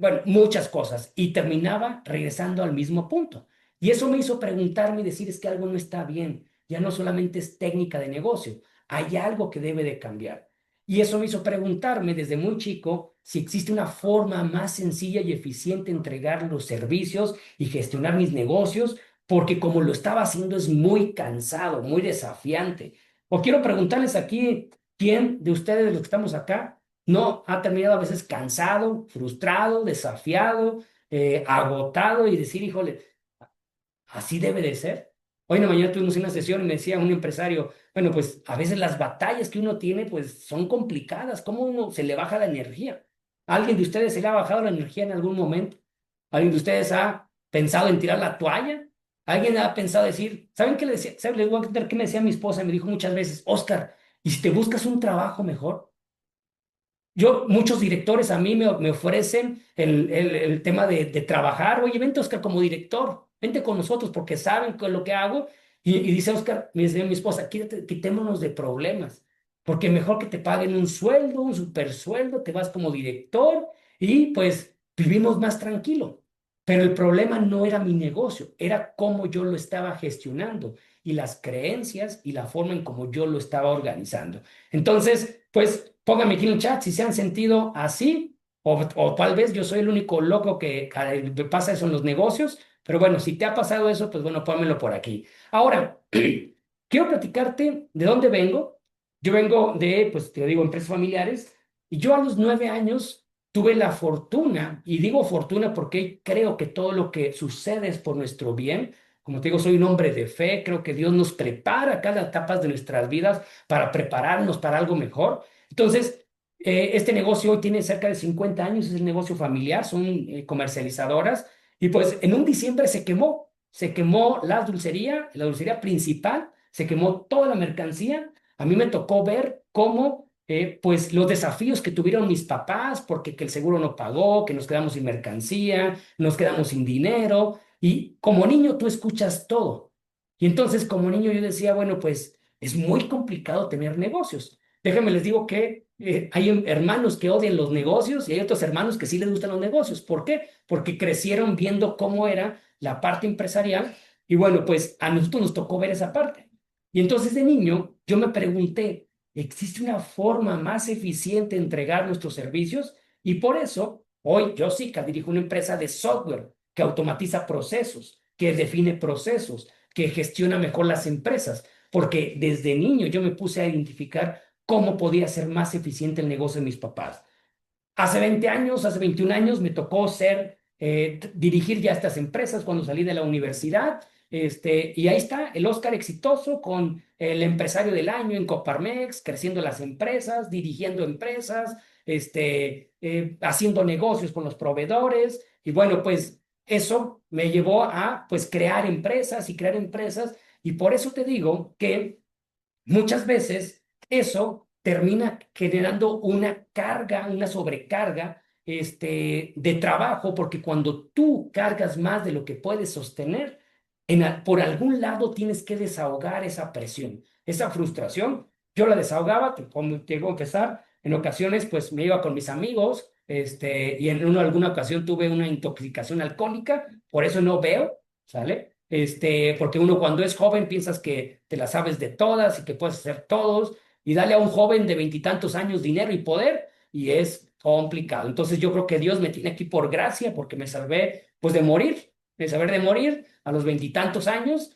[SPEAKER 1] bueno, muchas cosas y terminaba regresando al mismo punto. Y eso me hizo preguntarme y decir, es que algo no está bien, ya no solamente es técnica de negocio, hay algo que debe de cambiar. Y eso me hizo preguntarme desde muy chico si existe una forma más sencilla y eficiente de entregar los servicios y gestionar mis negocios, porque como lo estaba haciendo es muy cansado, muy desafiante. O quiero preguntarles aquí, ¿quién de ustedes, de los que estamos acá, no ha terminado a veces cansado, frustrado, desafiado, agotado y decir, híjole, así debe de ser? Hoy en la mañana tuvimos una sesión y me decía un empresario, bueno, pues a veces las batallas que uno tiene pues son complicadas, ¿cómo uno se le baja la energía? ¿A alguien de ustedes se le ha bajado la energía en algún momento? ¿Alguien de ustedes ha pensado en tirar la toalla? ¿Alguien ha pensado decir, ¿saben qué le decía? ¿Saben? Les voy a contar qué me decía mi esposa, me dijo muchas veces, Oscar, ¿y si te buscas un trabajo mejor? Muchos directores a mí me ofrecen el tema de trabajar. Oye, vente, Oscar, como director, vente con nosotros porque saben que es lo que hago. Y dice Oscar, me dice mi esposa, quitémonos de problemas, porque mejor que te paguen un sueldo, un super sueldo, te vas como director y pues vivimos más tranquilo. Pero el problema no era mi negocio, era cómo yo lo estaba gestionando y las creencias y la forma en cómo yo lo estaba organizando. Entonces, pues pónganme aquí en el chat si se han sentido así o tal vez yo soy el único loco que me pasa eso en los negocios, pero bueno, si te ha pasado eso, pues bueno, pónmelo por aquí. Ahora, quiero platicarte de dónde vengo. Yo vengo de, pues te digo, empresas familiares y yo a los 9 años tuve la fortuna, y digo fortuna porque creo que todo lo que sucede es por nuestro bien. Como te digo, soy un hombre de fe, creo que Dios nos prepara a cada etapa de nuestras vidas para prepararnos para algo mejor. Entonces, este negocio hoy tiene cerca de 50 años, es el negocio familiar, son comercializadoras, y pues en un diciembre se quemó la dulcería principal, se quemó toda la mercancía. A mí me tocó ver cómo, pues los desafíos que tuvieron mis papás, porque que el seguro no pagó, que nos quedamos sin mercancía, nos quedamos sin dinero, y como niño tú escuchas todo. Y entonces como niño yo decía, bueno, pues es muy complicado tener negocios. Déjenme les digo que hay hermanos que odian los negocios y hay otros hermanos que sí les gustan los negocios. ¿Por qué? Porque crecieron viendo cómo era la parte empresarial y bueno, pues a nosotros nos tocó ver esa parte. Y entonces de niño yo me pregunté, ¿existe una forma más eficiente de entregar nuestros servicios? Y por eso hoy yo sí que dirijo una empresa de software que automatiza procesos, que define procesos, que gestiona mejor las empresas, porque desde niño yo me puse a identificar cómo podía ser más eficiente el negocio de mis papás. Hace 20 años, hace 21 años me tocó dirigir ya estas empresas cuando salí de la universidad. Y ahí está el Oscar exitoso con el empresario del año en Coparmex, creciendo las empresas, dirigiendo empresas, haciendo negocios con los proveedores. Y bueno, pues eso me llevó a pues crear empresas y crear empresas. Y por eso te digo que muchas veces eso termina generando una carga, una sobrecarga, de trabajo, porque cuando tú cargas más de lo que puedes sostener, por algún lado tienes que desahogar esa presión, esa frustración. Yo la desahogaba, como te digo, empezar, en ocasiones pues me iba con mis amigos, y en alguna ocasión tuve una intoxicación alcohólica, por eso no veo, ¿sale? Porque uno cuando es joven piensas que te la sabes de todas y que puedes hacer todos, y dale a un joven de veintitantos años dinero y poder, y es complicado. Entonces yo creo que Dios me tiene aquí por gracia, porque me salvé pues de morir, de morir a los veintitantos años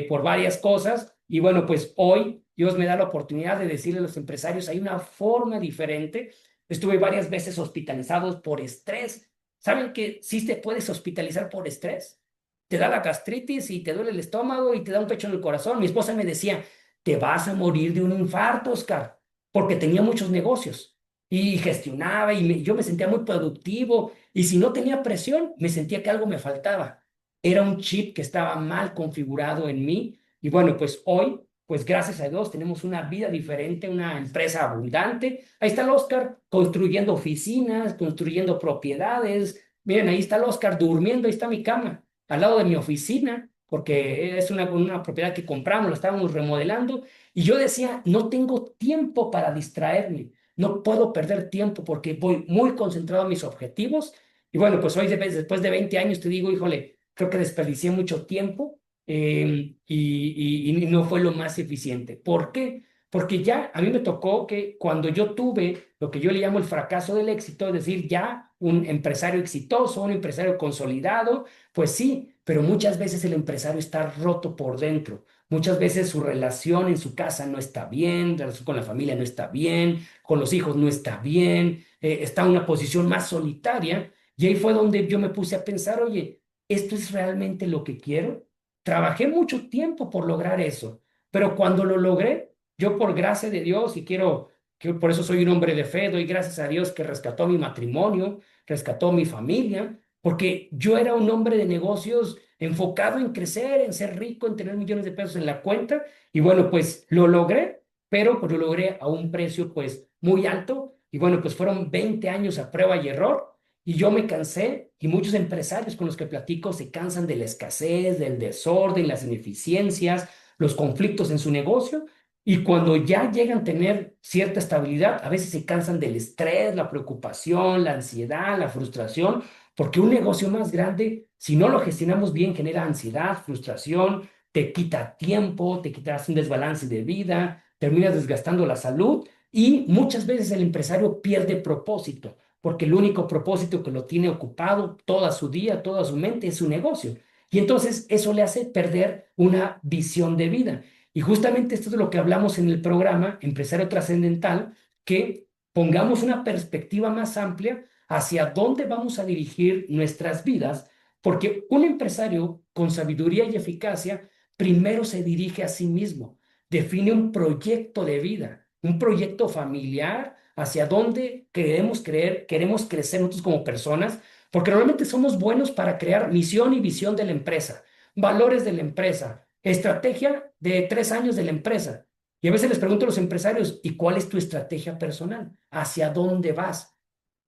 [SPEAKER 1] por varias cosas, y bueno, pues hoy Dios me da la oportunidad de decirle a los empresarios, hay una forma diferente. Estuve varias veces hospitalizado por estrés. ¿Saben que sí te puedes hospitalizar por estrés? Te da la gastritis y te duele el estómago y te da un pecho en el corazón. Mi esposa me decía, te vas a morir de un infarto, Oscar, porque tenía muchos negocios y gestionaba y yo me sentía muy productivo, y si no tenía presión, me sentía que algo me faltaba. Era un chip que estaba mal configurado en mí, y bueno, pues hoy, pues gracias a Dios, tenemos una vida diferente, una empresa abundante. Ahí está el Oscar construyendo oficinas, construyendo propiedades. Miren, ahí está el Oscar durmiendo, ahí está mi cama al lado de mi oficina, porque es una propiedad que compramos, la estábamos remodelando, y yo decía, no tengo tiempo para distraerme, no puedo perder tiempo porque voy muy concentrado en mis objetivos, Y bueno, pues hoy después de 20 años te digo, híjole, creo que desperdicié mucho tiempo y no fue lo más eficiente. ¿Por qué? Porque ya a mí me tocó que cuando yo tuve lo que yo le llamo el fracaso del éxito, es decir, ya un empresario exitoso, un empresario consolidado, pues sí, pero muchas veces el empresario está roto por dentro. Muchas veces su relación en su casa no está bien, la relación con la familia no está bien, con los hijos no está bien, está en una posición más solitaria. Y ahí fue donde yo me puse a pensar, oye, ¿esto es realmente lo que quiero? Trabajé mucho tiempo por lograr eso, pero cuando lo logré, yo por gracia de Dios, y quiero, que por eso soy un hombre de fe, doy gracias a Dios que rescató mi matrimonio, rescató mi familia, porque yo era un hombre de negocios enfocado en crecer, en ser rico, en tener millones de pesos en la cuenta, y bueno, pues lo logré, pero pues lo logré a un precio pues muy alto, y bueno, pues fueron 20 años a prueba y error, y yo me cansé, y muchos empresarios con los que platico se cansan de la escasez, del desorden, las ineficiencias, los conflictos en su negocio, y cuando ya llegan a tener cierta estabilidad, a veces se cansan del estrés, la preocupación, la ansiedad, la frustración, porque un negocio más grande, si no lo gestionamos bien, genera ansiedad, frustración, te quita tiempo, te quitas un desbalance de vida, terminas desgastando la salud y muchas veces el empresario pierde propósito, porque el único propósito que lo tiene ocupado toda su día, toda su mente es su negocio. Y entonces eso le hace perder una visión de vida. Y justamente esto es lo que hablamos en el programa Empresario Trascendental, que pongamos una perspectiva más amplia hacia dónde vamos a dirigir nuestras vidas, porque un empresario con sabiduría y eficacia primero se dirige a sí mismo, define un proyecto de vida, un proyecto familiar hacia dónde queremos crecer nosotros como personas, porque normalmente somos buenos para crear misión y visión de la empresa, valores de la empresa, estrategia de 3 años de la empresa. Y a veces les pregunto a los empresarios, ¿y cuál es tu estrategia personal? ¿Hacia dónde vas?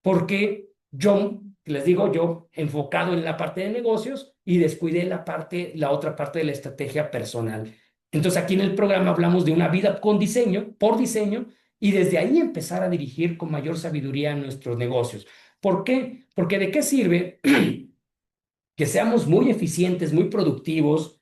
[SPEAKER 1] Porque yo, les digo, yo enfocado en la parte de negocios y descuidé la otra parte de la estrategia personal. Entonces aquí en el programa hablamos de una vida con diseño, por diseño, y desde ahí empezar a dirigir con mayor sabiduría nuestros negocios. ¿Por qué? Porque ¿de qué sirve que seamos muy eficientes, muy productivos,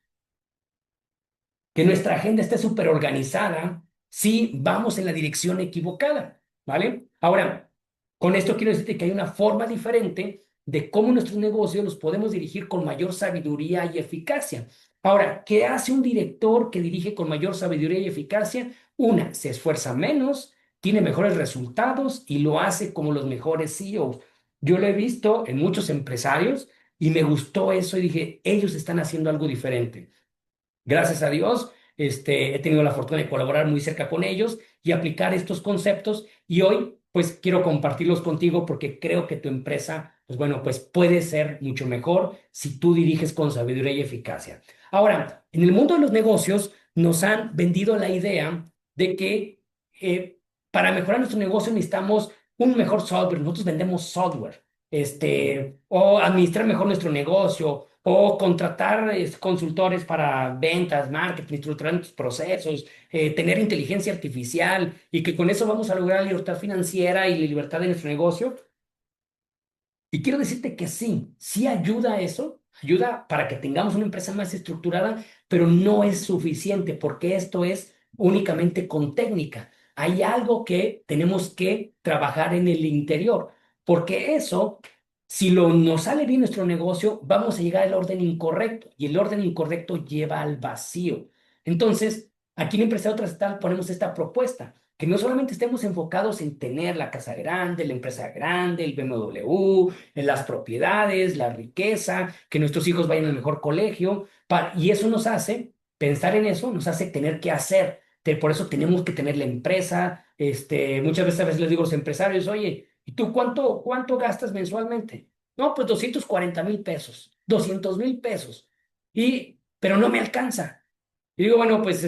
[SPEAKER 1] que nuestra agenda esté súper organizada si vamos en la dirección equivocada? ¿Vale? Ahora, con esto quiero decirte que hay una forma diferente de cómo nuestros negocios los podemos dirigir con mayor sabiduría y eficacia. Ahora, ¿qué hace un director que dirige con mayor sabiduría y eficacia? Una, se esfuerza menos, tiene mejores resultados y lo hace como los mejores CEOs. Yo lo he visto en muchos empresarios y me gustó eso y dije, ellos están haciendo algo diferente. Gracias a Dios, he tenido la fortuna de colaborar muy cerca con ellos y aplicar estos conceptos y hoy pues quiero compartirlos contigo porque creo que tu empresa, pues bueno, pues puede ser mucho mejor si tú diriges con sabiduría y eficacia. Ahora, en el mundo de los negocios nos han vendido la idea de que para mejorar nuestro negocio necesitamos un mejor software. Nosotros vendemos software, o administrar mejor nuestro negocio o contratar consultores para ventas, marketing, estructurar nuestros procesos, tener inteligencia artificial y que con eso vamos a lograr la libertad financiera y la libertad de nuestro negocio. Y quiero decirte que sí, sí ayuda a eso, ayuda para que tengamos una empresa más estructurada, pero no es suficiente porque esto es únicamente con técnica. Hay algo que tenemos que trabajar en el interior, porque eso, si nos sale bien nuestro negocio, vamos a llegar al orden incorrecto y el orden incorrecto lleva al vacío. Entonces, aquí en Empresario Trascendental ponemos esta propuesta que no solamente estemos enfocados en tener la casa grande, la empresa grande, el BMW, en las propiedades, la riqueza, que nuestros hijos vayan al mejor colegio, y eso nos hace, pensar en eso, nos hace tener que hacer. Por eso tenemos que tener la empresa. Muchas veces les digo a los empresarios, oye, ¿y tú cuánto gastas mensualmente? No, pues 240,000 pesos, 200,000 pesos. Pero no me alcanza. Y digo, bueno, pues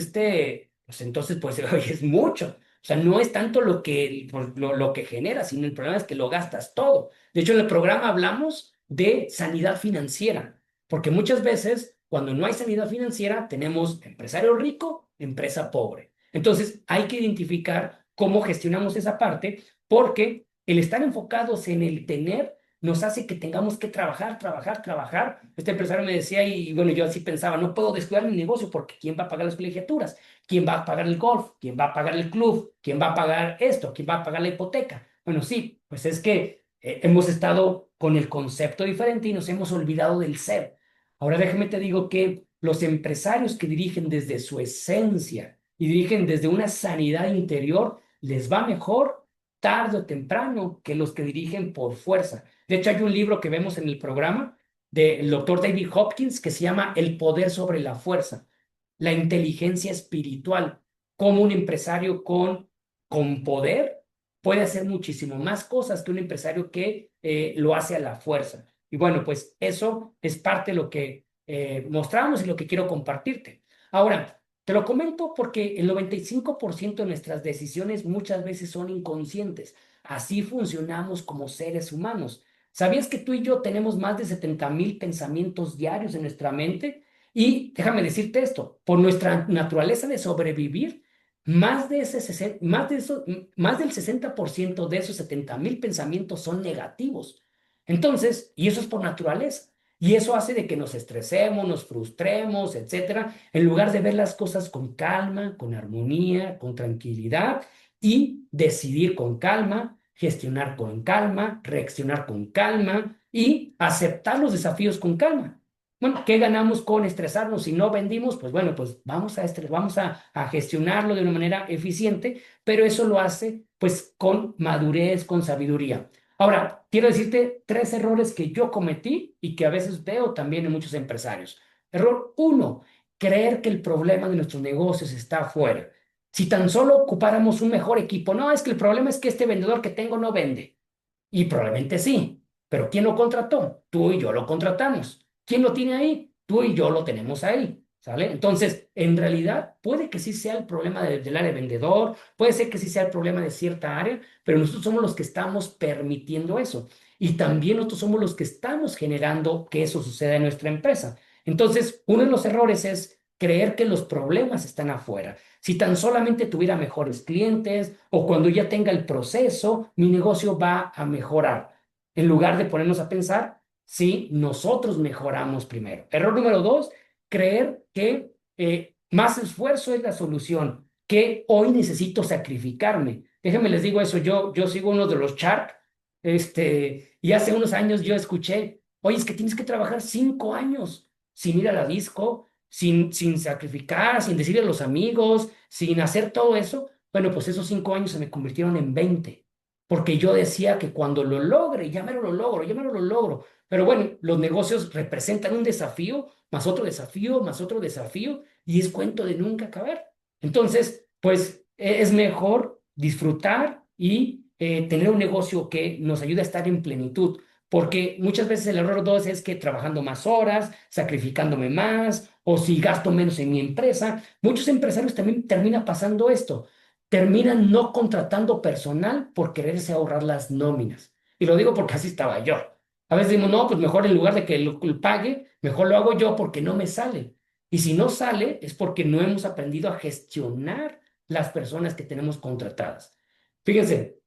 [SPEAKER 1] pues entonces, pues, oye, es mucho. O sea, no es tanto lo que genera, sino el problema es que lo gastas todo. De hecho, en el programa hablamos de sanidad financiera, porque muchas veces, cuando no hay sanidad financiera, tenemos empresario rico, empresa pobre. Entonces, hay que identificar cómo gestionamos esa parte, porque el estar enfocados en el tener nos hace que tengamos que trabajar, trabajar, trabajar. Este empresario me decía, y bueno, yo así pensaba, no puedo descuidar mi negocio porque ¿quién va a pagar las colegiaturas? ¿Quién va a pagar el golf? ¿Quién va a pagar el club? ¿Quién va a pagar esto? ¿Quién va a pagar la hipoteca? Bueno, sí, pues es que hemos estado con el concepto diferente y nos hemos olvidado del ser. Ahora déjame te digo que los empresarios que dirigen desde su esencia y dirigen desde una sanidad interior, les va mejor tarde o temprano que los que dirigen por fuerza. De hecho, hay un libro que vemos en el programa del doctor David Hopkins que se llama El poder sobre la fuerza, la inteligencia espiritual, cómo un empresario con poder puede hacer muchísimo más cosas que un empresario que lo hace a la fuerza. Y bueno, pues eso es parte de lo que mostramos y lo que quiero compartirte. Ahora, te lo comento porque el 95% de nuestras decisiones muchas veces son inconscientes. Así funcionamos como seres humanos. ¿Sabías que tú y yo tenemos más de 70,000 pensamientos diarios en nuestra mente? Y déjame decirte esto, por nuestra naturaleza de sobrevivir, más del 60% de esos 70,000 pensamientos son negativos. Entonces, y eso es por naturaleza. Y eso hace de que nos estresemos, nos frustremos, etcétera, en lugar de ver las cosas con calma, con armonía, con tranquilidad y decidir con calma, gestionar con calma, reaccionar con calma y aceptar los desafíos con calma. Bueno, ¿qué ganamos con estresarnos? Si no vendimos, pues bueno, pues vamos a gestionarlo de una manera eficiente, pero eso lo hace pues con madurez, con sabiduría. Ahora, quiero decirte tres errores que yo cometí y que a veces veo también en muchos empresarios. Error uno, creer que el problema de nuestros negocios está afuera. Si tan solo ocupáramos un mejor equipo, no, es que el problema es que este vendedor que tengo no vende. Y probablemente sí, pero ¿quién lo contrató? Tú y yo lo contratamos. ¿Quién lo tiene ahí? Tú y yo lo tenemos ahí, ¿sale? Entonces, en realidad, puede que sí sea el problema del área de vendedor, puede ser que sí sea el problema de cierta área, pero nosotros somos los que estamos permitiendo eso. Y también nosotros somos los que estamos generando que eso suceda en nuestra empresa. Entonces, uno de los errores es creer que los problemas están afuera. Si tan solamente tuviera mejores clientes o cuando ya tenga el proceso, mi negocio va a mejorar. En lugar de ponernos a pensar si nosotros mejoramos primero. Error número dos, creer que más esfuerzo es la solución, que hoy necesito sacrificarme. Déjenme les digo eso, yo sigo uno de los Shark, y hace unos años yo escuché, oye, es que tienes que trabajar 5 años sin ir a la disco, sin sacrificar, sin decirle a los amigos, sin hacer todo eso. Bueno, pues esos 5 años se me convirtieron en 20 porque yo decía que cuando lo logre, ya me lo logro, ya me lo logro. Pero bueno, los negocios representan un desafío, más otro desafío, más otro desafío, y es cuento de nunca acabar. Entonces, pues es mejor disfrutar y tener un negocio que nos ayude a estar en plenitud, porque muchas veces el error dos es que trabajando más horas, sacrificándome más, o si gasto menos en mi empresa. Muchos empresarios también termina pasando esto, terminan no contratando personal por quererse ahorrar las nóminas. Y lo digo porque así estaba yo. A veces digo, no, pues mejor en lugar de que lo pague, mejor lo hago yo porque no me sale. Y si no sale, es porque no hemos aprendido a gestionar las personas que tenemos contratadas. Fíjense,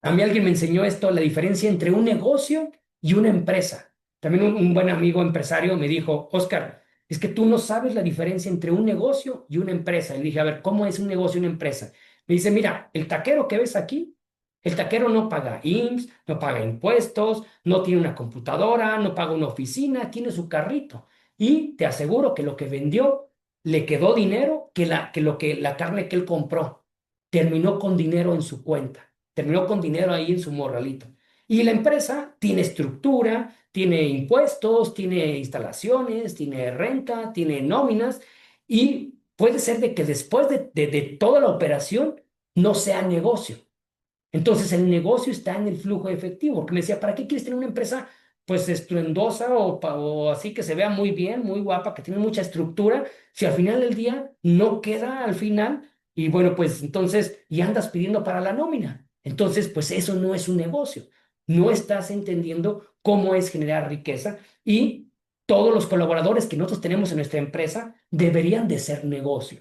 [SPEAKER 1] a mí alguien me enseñó esto, la diferencia entre un negocio y una empresa. También un buen amigo empresario me dijo, Oscar, es que tú no sabes la diferencia entre un negocio y una empresa. Y le dije, a ver, ¿cómo es un negocio y una empresa? Me dice, mira, el taquero que ves aquí, el taquero no paga IMSS, no paga impuestos, no tiene una computadora, no paga una oficina, tiene su carrito. Y te aseguro que lo que vendió le quedó dinero que la carne que él compró terminó con dinero en su cuenta, terminó con dinero ahí en su morralito. Y la empresa tiene estructura, tiene impuestos, tiene instalaciones, tiene renta, tiene nóminas y puede ser de que después de toda la operación no sea negocio. Entonces el negocio está en el flujo de efectivo, porque me decía, ¿para qué quieres tener una empresa pues estruendosa o así que se vea muy bien, muy guapa, que tiene mucha estructura, si al final del día no queda al final y bueno, pues entonces y andas pidiendo para la nómina? Entonces, pues eso no es un negocio. No estás entendiendo cómo es generar riqueza y todos los colaboradores que nosotros tenemos en nuestra empresa deberían de ser negocio.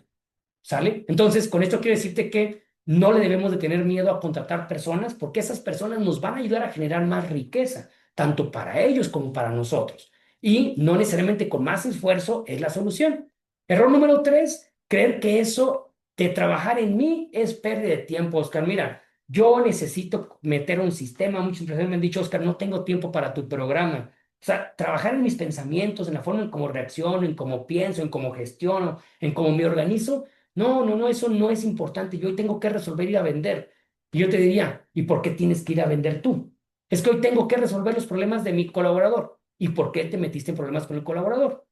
[SPEAKER 1] ¿Sale? Entonces, con esto quiero decirte que no le debemos de tener miedo a contratar personas porque esas personas nos van a ayudar a generar más riqueza. tanto para ellos como para nosotros. Y no necesariamente con más esfuerzo es la solución. Error número tres, creer que eso de trabajar en mí es pérdida de tiempo, Oscar. Mira, yo necesito meter un sistema. Muchos empresarios me han dicho, Oscar, no tengo tiempo para tu programa. O sea, trabajar en mis pensamientos, en la forma en cómo reacciono, en cómo pienso, en cómo gestiono, en cómo me organizo. No, no, no, eso no es importante. Yo hoy tengo que resolver ir a vender. Y yo te diría, ¿y por qué tienes que ir a vender tú? Es que hoy tengo que resolver los problemas de mi colaborador. ¿Y por qué te metiste en problemas con el colaborador?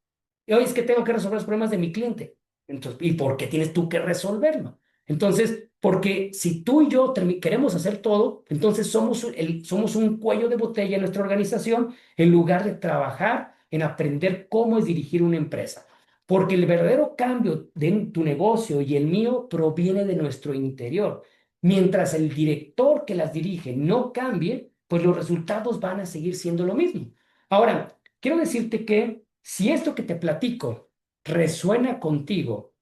[SPEAKER 1] Y hoy es que tengo que resolver los problemas de mi cliente. Entonces, ¿y por qué tienes tú que resolverlo? Entonces, porque si tú y yo queremos hacer todo, entonces somos un cuello de botella en nuestra organización en lugar de trabajar en aprender cómo es dirigir una empresa. Porque el verdadero cambio de tu negocio y el mío proviene de nuestro interior. Mientras el director que las dirige no cambie, pues los resultados van a seguir siendo lo mismo. Ahora, quiero decirte que si esto que te platico resuena contigo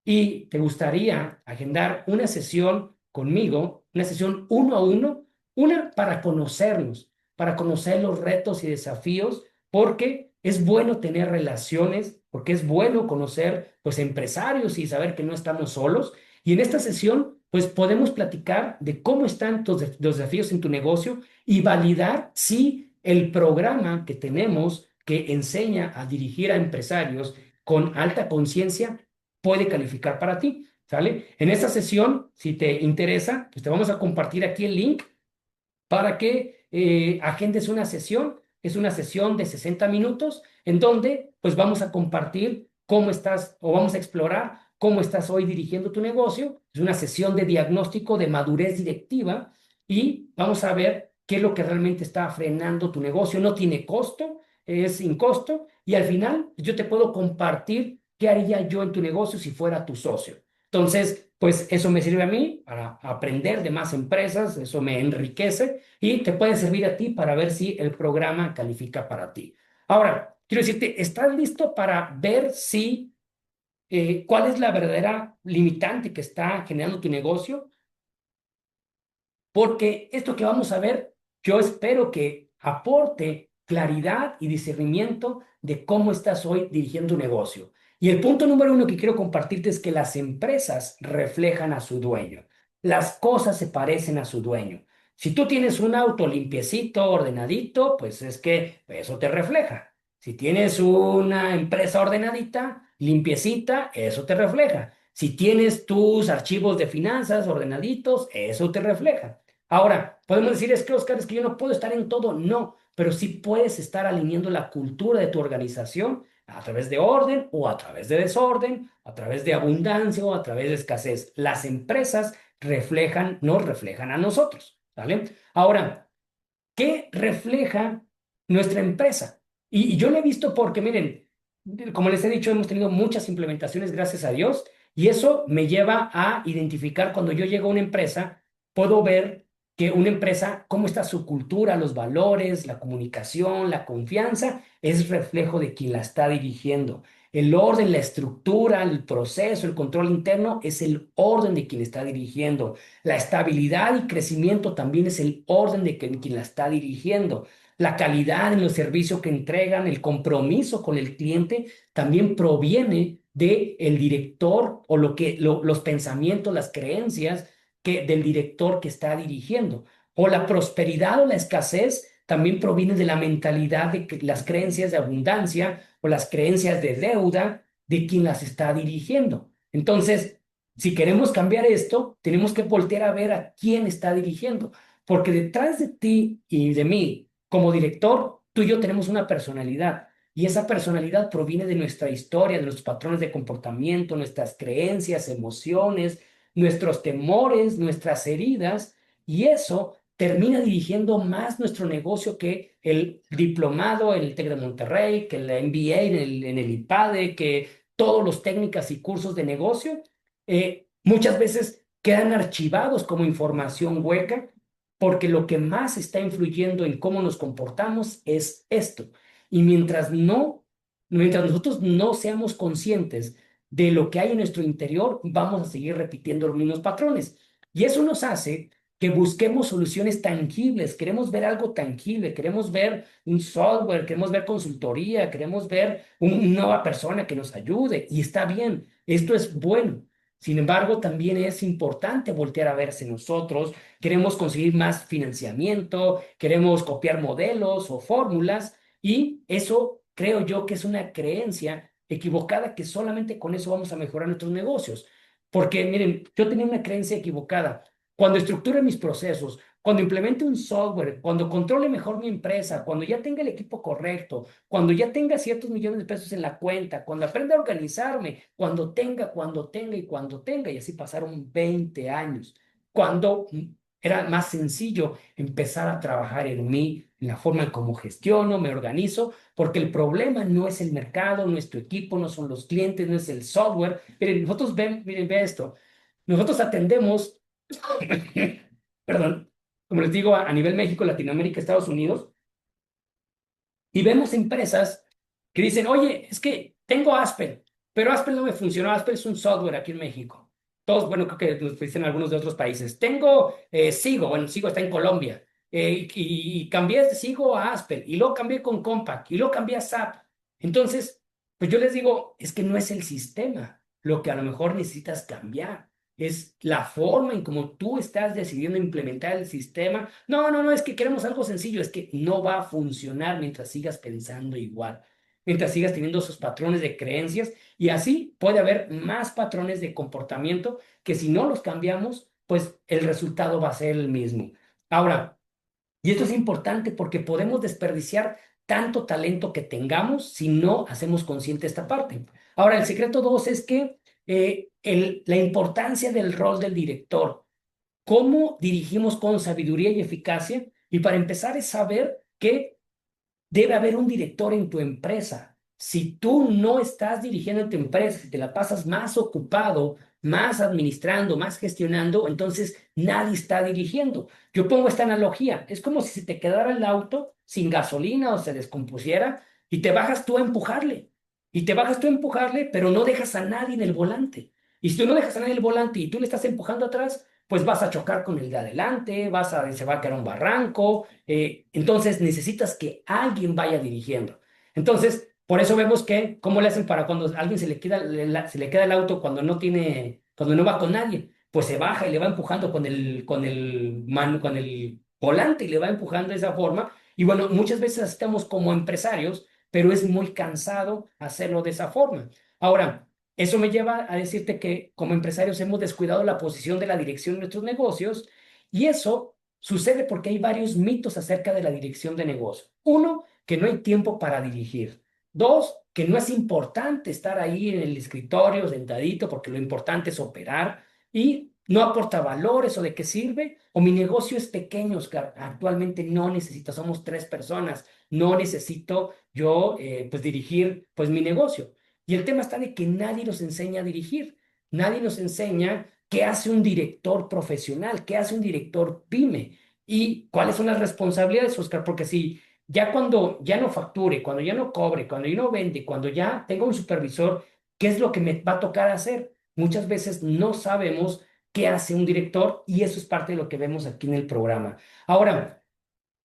[SPEAKER 1] y te gustaría agendar una sesión conmigo, una sesión uno a uno, una para conocernos, para conocer los retos y desafíos, porque es bueno tener relaciones, porque es bueno conocer pues empresarios y saber que no estamos solos. Y en esta sesión pues podemos platicar de cómo están los desafíos en tu negocio y validar si el programa que tenemos que enseña a dirigir a empresarios con alta conciencia puede calificar para ti, ¿sale? En esta sesión, si te interesa, pues te vamos a compartir aquí el link para que agendes una sesión. Es una sesión de 60 minutos en donde pues vamos a compartir cómo estás o vamos a explorar cómo estás hoy dirigiendo tu negocio. Es una sesión de diagnóstico de madurez directiva y vamos a ver qué es lo que realmente está frenando tu negocio. No tiene costo, es sin costo y al final yo te puedo compartir qué haría yo en tu negocio si fuera tu socio. Entonces, pues eso me sirve a mí para aprender de más empresas, eso me enriquece y te puede servir a ti para ver si el programa califica para ti. Ahora, quiero decirte, ¿estás listo para ver si cuál es la verdadera limitante que está generando tu negocio? Porque esto que vamos a ver, yo espero que aporte claridad y discernimiento de cómo estás hoy dirigiendo un negocio. Y el punto número uno que quiero compartirte es que las empresas reflejan a su dueño. Las cosas se parecen a su dueño. Si tú tienes un auto limpiecito, ordenadito, pues es que eso te refleja. Si tienes una empresa ordenadita, limpiecita, eso te refleja. Si tienes tus archivos de finanzas ordenaditos, eso te refleja. Ahora, podemos decir, es que Oscar, es que yo no puedo estar en todo. No, pero sí puedes estar alineando la cultura de tu organización a través de orden o a través de desorden, a través de abundancia o a través de escasez. Las empresas nos reflejan a nosotros, ¿vale? Ahora, ¿qué refleja nuestra empresa? Y yo lo he visto porque, miren, como les he dicho, hemos tenido muchas implementaciones, gracias a Dios, y eso me lleva a identificar cuando yo llego a una empresa, puedo ver que una empresa, cómo está su cultura, los valores, la comunicación, la confianza, es reflejo de quien la está dirigiendo. El orden, la estructura, el proceso, el control interno es el orden de quien está dirigiendo. La estabilidad y crecimiento también es el orden de quien la está dirigiendo. La calidad en los servicios que entregan, el compromiso con el cliente también proviene del director o los pensamientos, las creencias del director que está dirigiendo. O la prosperidad o la escasez también proviene de la mentalidad de que las creencias de abundancia o las creencias de deuda de quien las está dirigiendo. Entonces, si queremos cambiar esto, tenemos que voltear a ver a quién está dirigiendo, porque detrás de ti y de mí, como director, tú y yo tenemos una personalidad. Y esa personalidad proviene de nuestra historia, de nuestros patrones de comportamiento, nuestras creencias, emociones, nuestros temores, nuestras heridas, y eso termina dirigiendo más nuestro negocio que el diplomado en el TEC de Monterrey, que el MBA en el IPADE, que todos los técnicas y cursos de negocio muchas veces quedan archivados como información hueca porque lo que más está influyendo en cómo nos comportamos es esto. Y mientras nosotros no seamos conscientes de lo que hay en nuestro interior, vamos a seguir repitiendo los mismos patrones. Y eso nos hace que busquemos soluciones tangibles, queremos ver algo tangible, queremos ver un software, queremos ver consultoría, queremos ver una nueva persona que nos ayude y está bien, esto es bueno. Sin embargo, también es importante voltear a verse nosotros, queremos conseguir más financiamiento, queremos copiar modelos o fórmulas y eso creo yo que es una creencia equivocada que solamente con eso vamos a mejorar nuestros negocios. Porque miren, yo tenía una creencia equivocada. Cuando estructure mis procesos, cuando implemente un software, cuando controle mejor mi empresa, cuando ya tenga el equipo correcto, cuando ya tenga ciertos millones de pesos en la cuenta, cuando aprenda a organizarme, cuando tenga, y así pasaron 20 años, cuando era más sencillo empezar a trabajar en mí, en la forma en cómo gestiono, me organizo, porque el problema no es el mercado, no es tu equipo, no son los clientes, no es el software. Miren, miren, vea esto. Nosotros atendemos perdón, como les digo, a nivel México, Latinoamérica, Estados Unidos, y vemos empresas que dicen, oye, es que tengo Aspen, pero Aspen no me funcionó. Aspen es un software aquí en México. Todos, bueno, creo que nos dicen algunos de otros países. Tengo Sigo, bueno, Sigo está en Colombia, y cambié de Sigo a Aspen, y luego cambié con Compaq, y luego cambié a SAP. Entonces, pues yo les digo, es que no es el sistema lo que a lo mejor necesitas cambiar. Es la forma en cómo tú estás decidiendo implementar el sistema. No, no, no, es que queremos algo sencillo, es que no va a funcionar mientras sigas pensando igual, mientras sigas teniendo esos patrones de creencias y así puede haber más patrones de comportamiento que si no los cambiamos, pues el resultado va a ser el mismo. Ahora, y esto es importante porque podemos desperdiciar tanto talento que tengamos si no hacemos consciente esta parte. Ahora, el secreto dos es que la importancia del rol del director, cómo dirigimos con sabiduría y eficacia, y para empezar es saber que debe haber un director en tu empresa. Si tú no estás dirigiendo tu empresa, si te la pasas más ocupado, más administrando, más gestionando, entonces nadie está dirigiendo. Yo pongo esta analogía. Es como si se te quedara el auto sin gasolina o se descompusiera y te bajas tú a empujarle. Y te bajas tú a empujarle, pero no dejas a nadie en el volante. Y si tú no dejas a nadie en el volante y tú le estás empujando atrás, pues vas a chocar con el de adelante, se va a caer a un barranco, entonces necesitas que alguien vaya dirigiendo. Entonces, por eso vemos que, ¿cómo le hacen para cuando a alguien se le queda el auto cuando no va con nadie? Pues se baja y le va empujando con el volante y le va empujando de esa forma. Y bueno, muchas veces estamos como empresarios, pero es muy cansado hacerlo de esa forma. Ahora, eso me lleva a decirte que como empresarios hemos descuidado la posición de la dirección de nuestros negocios y eso sucede porque hay varios mitos acerca de la dirección de negocio. Uno, que no hay tiempo para dirigir. Dos, que no es importante estar ahí en el escritorio sentadito porque lo importante es operar y no aporta valores o de qué sirve. O mi negocio es pequeño, Oscar. Actualmente no necesito, somos tres personas. No necesito yo pues dirigir pues mi negocio. Y el tema está de que nadie nos enseña a dirigir. Nadie nos enseña qué hace un director profesional, qué hace un director pyme y cuáles son las responsabilidades, Oscar, porque si ya cuando ya no facture, cuando ya no cobre, cuando ya no vende, cuando ya tenga un supervisor, ¿qué es lo que me va a tocar hacer? Muchas veces no sabemos qué hace un director y eso es parte de lo que vemos aquí en el programa. Ahora,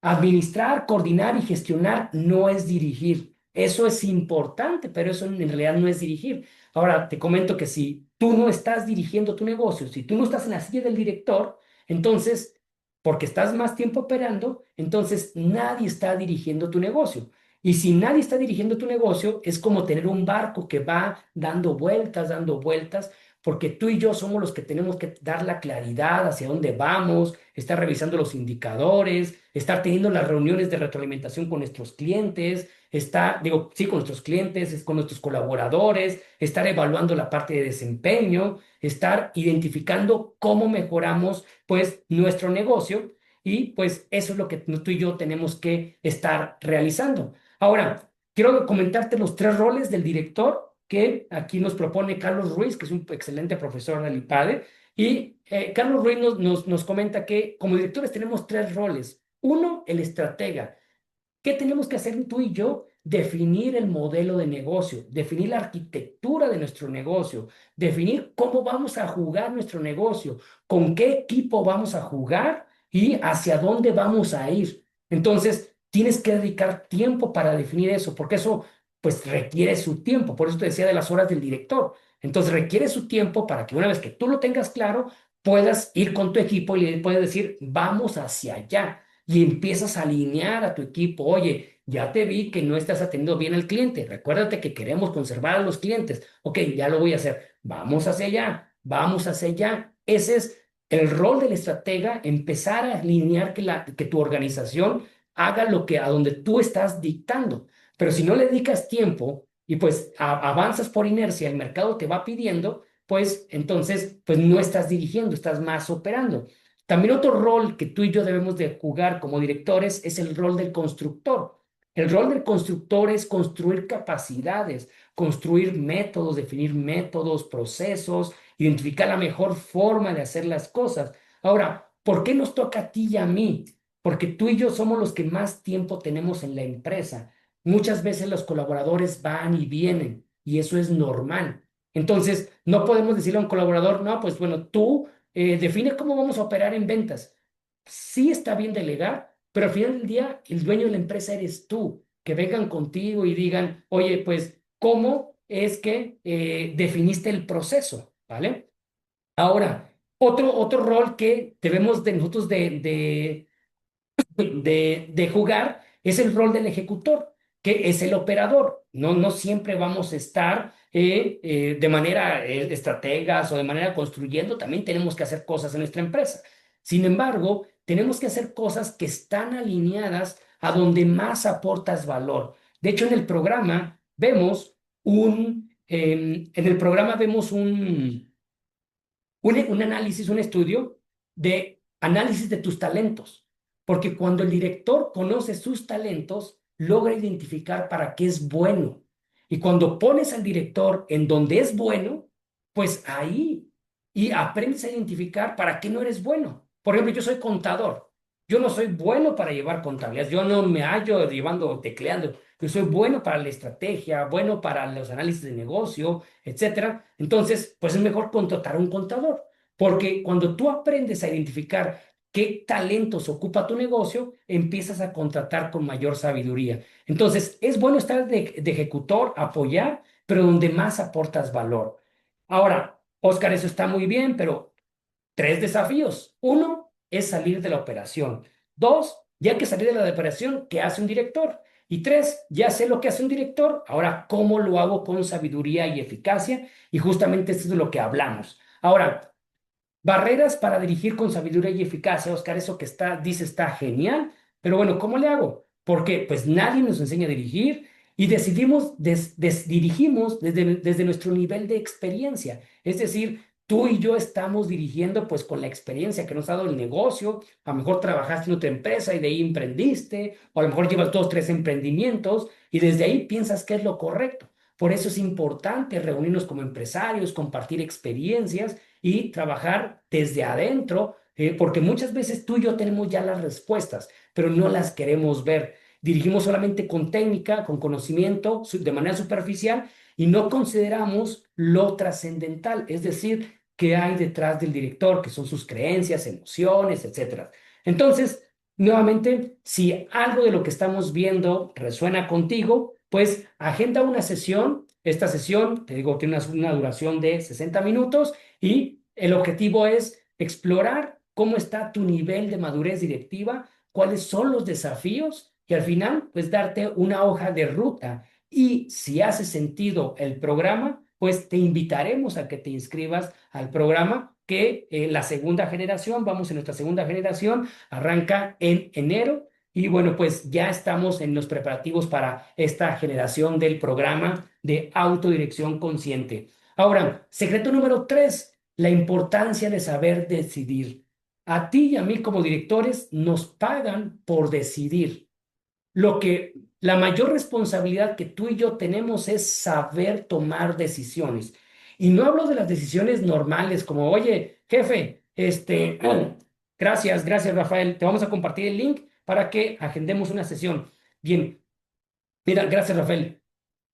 [SPEAKER 1] administrar, coordinar y gestionar no es dirigir. Eso es importante, pero eso en realidad no es dirigir. Ahora, te comento que si tú no estás dirigiendo tu negocio, si tú no estás en la silla del director, entonces, porque estás más tiempo operando, entonces nadie está dirigiendo tu negocio. Y si nadie está dirigiendo tu negocio, es como tener un barco que va dando vueltas, porque tú y yo somos los que tenemos que dar la claridad hacia dónde vamos, estar revisando los indicadores, estar teniendo las reuniones de retroalimentación con nuestros clientes, digo, sí, con nuestros clientes, es con nuestros colaboradores, estar evaluando la parte de desempeño, estar identificando cómo mejoramos, pues, nuestro negocio y, pues, eso es lo que tú y yo tenemos que estar realizando. Ahora, quiero comentarte los tres roles del director que aquí nos propone Carlos Ruiz, que es un excelente profesor del IPADE, y Carlos Ruiz nos comenta que como directores tenemos tres roles. Uno, el estratega. ¿Qué tenemos que hacer tú y yo? definir el modelo de negocio, definir la arquitectura de nuestro negocio, definir cómo vamos a jugar nuestro negocio, con qué equipo vamos a jugar y hacia dónde vamos a ir. Entonces, tienes que dedicar tiempo para definir eso, porque eso pues requiere su tiempo. Por eso te decía de las horas del director. Entonces, requiere su tiempo para que una vez que tú lo tengas claro, puedas ir con tu equipo y le puedes decir, vamos hacia allá. Y empiezas a alinear a tu equipo. Oye, ya te vi que no estás atendiendo bien al cliente. Recuérdate que queremos conservar a los clientes. Ok, ya lo voy a hacer. Vamos hacia allá, vamos hacia allá. Ese es el rol del estratega, empezar a alinear que tu organización haga lo que a donde tú estás dictando. Pero si no le dedicas tiempo y pues avanzas por inercia, el mercado te va pidiendo, pues entonces pues no estás dirigiendo, estás más operando. También otro rol que tú y yo debemos de jugar como directores es el rol del constructor. El rol del constructor es construir capacidades, construir métodos, definir métodos, procesos, identificar la mejor forma de hacer las cosas. Ahora, ¿por qué nos toca a ti y a mí? Porque tú y yo somos los que más tiempo tenemos en la empresa. Muchas veces los colaboradores van y vienen y eso es normal. Entonces, no podemos decirle a un colaborador, no, pues bueno, tú define cómo vamos a operar en ventas. Sí está bien delegar, pero al final del día el dueño de la empresa eres tú. Que vengan contigo y digan, oye, pues, ¿cómo es que definiste el proceso? ¿Vale? Ahora, otro rol que debemos de nosotros de jugar es el rol del ejecutor, que es el operador. No siempre vamos a estar de manera estrategas o de manera construyendo, también tenemos que hacer cosas en nuestra empresa. Sin embargo, tenemos que hacer cosas que están alineadas a donde más aportas valor. De hecho, en el programa vemos un análisis, un estudio de análisis de tus talentos, porque cuando el director conoce sus talentos, logra identificar para qué es bueno. Y cuando pones al director en donde es bueno, pues ahí, y aprendes a identificar para qué no eres bueno. Por ejemplo, yo soy contador. Yo no soy bueno para llevar contabilidad. Yo no me hallo llevando, tecleando. Yo soy bueno para la estrategia, bueno para los análisis de negocio, etcétera. Entonces, pues es mejor contratar a un contador, porque cuando tú aprendes a identificar qué talentos ocupa tu negocio, empiezas a contratar con mayor sabiduría. Entonces, es bueno estar de ejecutor, apoyar, pero donde más aportas valor. Ahora, Oscar, eso está muy bien, pero tres desafíos. Uno es salir de la operación. Dos, ya que salir de la operación, ¿qué hace un director? Y tres, ya sé lo que hace un director, ahora cómo lo hago con sabiduría y eficacia. Y justamente esto es de lo que hablamos. Ahora, barreras para dirigir con sabiduría y eficacia, Oscar, eso que dice está genial, pero bueno, ¿cómo le hago? Porque pues nadie nos enseña a dirigir y dirigimos desde nuestro nivel de experiencia. Es decir, tú y yo estamos dirigiendo pues con la experiencia que nos ha dado el negocio. A lo mejor trabajaste en otra empresa y de ahí emprendiste, o a lo mejor llevas dos, tres emprendimientos y desde ahí piensas que es lo correcto. Por eso es importante reunirnos como empresarios, compartir experiencias y trabajar desde adentro, porque muchas veces tú y yo tenemos ya las respuestas, pero no las queremos ver. Dirigimos solamente con técnica, con conocimiento, de manera superficial y no consideramos lo trascendental, es decir, qué hay detrás del director, que son sus creencias, emociones, etcétera. Entonces, nuevamente, si algo de lo que estamos viendo resuena contigo, pues agenda una sesión. Esta sesión, te digo, tiene una duración de 60 minutos y el objetivo es explorar cómo está tu nivel de madurez directiva, cuáles son los desafíos y al final, pues darte una hoja de ruta. Y si hace sentido el programa, pues te invitaremos a que te inscribas al programa que la segunda generación, vamos en nuestra segunda generación, arranca en enero. Y bueno, pues ya estamos en los preparativos para esta generación del programa de autodirección consciente. Ahora, secreto número tres, la importancia de saber decidir. A ti y a mí como directores nos pagan por decidir. La mayor responsabilidad que tú y yo tenemos es saber tomar decisiones. Y no hablo de las decisiones normales como, oye, jefe, gracias, gracias, Rafael, te vamos a compartir el link para que agendemos una sesión. Bien, Mira, gracias, Rafael.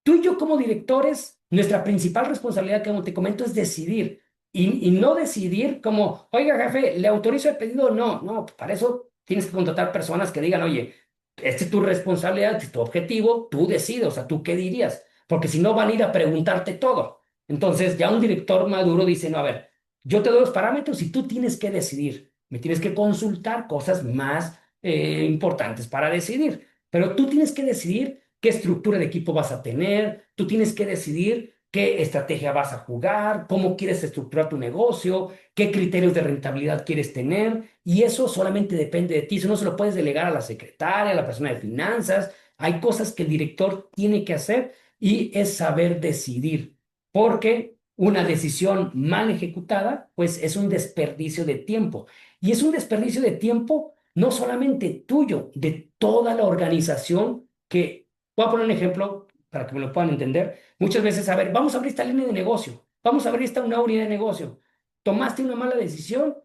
[SPEAKER 1] Tú y yo como directores, nuestra principal responsabilidad, como te comento, es decidir. Y no decidir como, oiga, jefe, ¿le autorizo el pedido? No, no, pues para eso tienes que contratar personas que digan, oye, esta es tu responsabilidad, este es tu objetivo, tú decides, o sea, ¿tú qué dirías? Porque si no van a ir a preguntarte todo. Entonces ya un director maduro dice, no, a ver, yo te doy los parámetros y tú tienes que decidir. Me tienes que consultar cosas más importantes para decidir. Pero tú tienes que decidir qué estructura de equipo vas a tener, tú tienes que decidir qué estrategia vas a jugar, cómo quieres estructurar tu negocio, qué criterios de rentabilidad quieres tener, y eso solamente depende de ti. Eso no se lo puedes delegar a la secretaria, a la persona de finanzas. Hay cosas que el director tiene que hacer y es saber decidir, porque una decisión mal ejecutada, pues es un desperdicio de tiempo. Y es un desperdicio de tiempo no solamente tuyo, de toda la organización que, voy a poner un ejemplo para que me lo puedan entender. Muchas veces, a ver, vamos a abrir esta línea de negocio, vamos a abrir esta una unidad de negocio. Tomaste una mala decisión,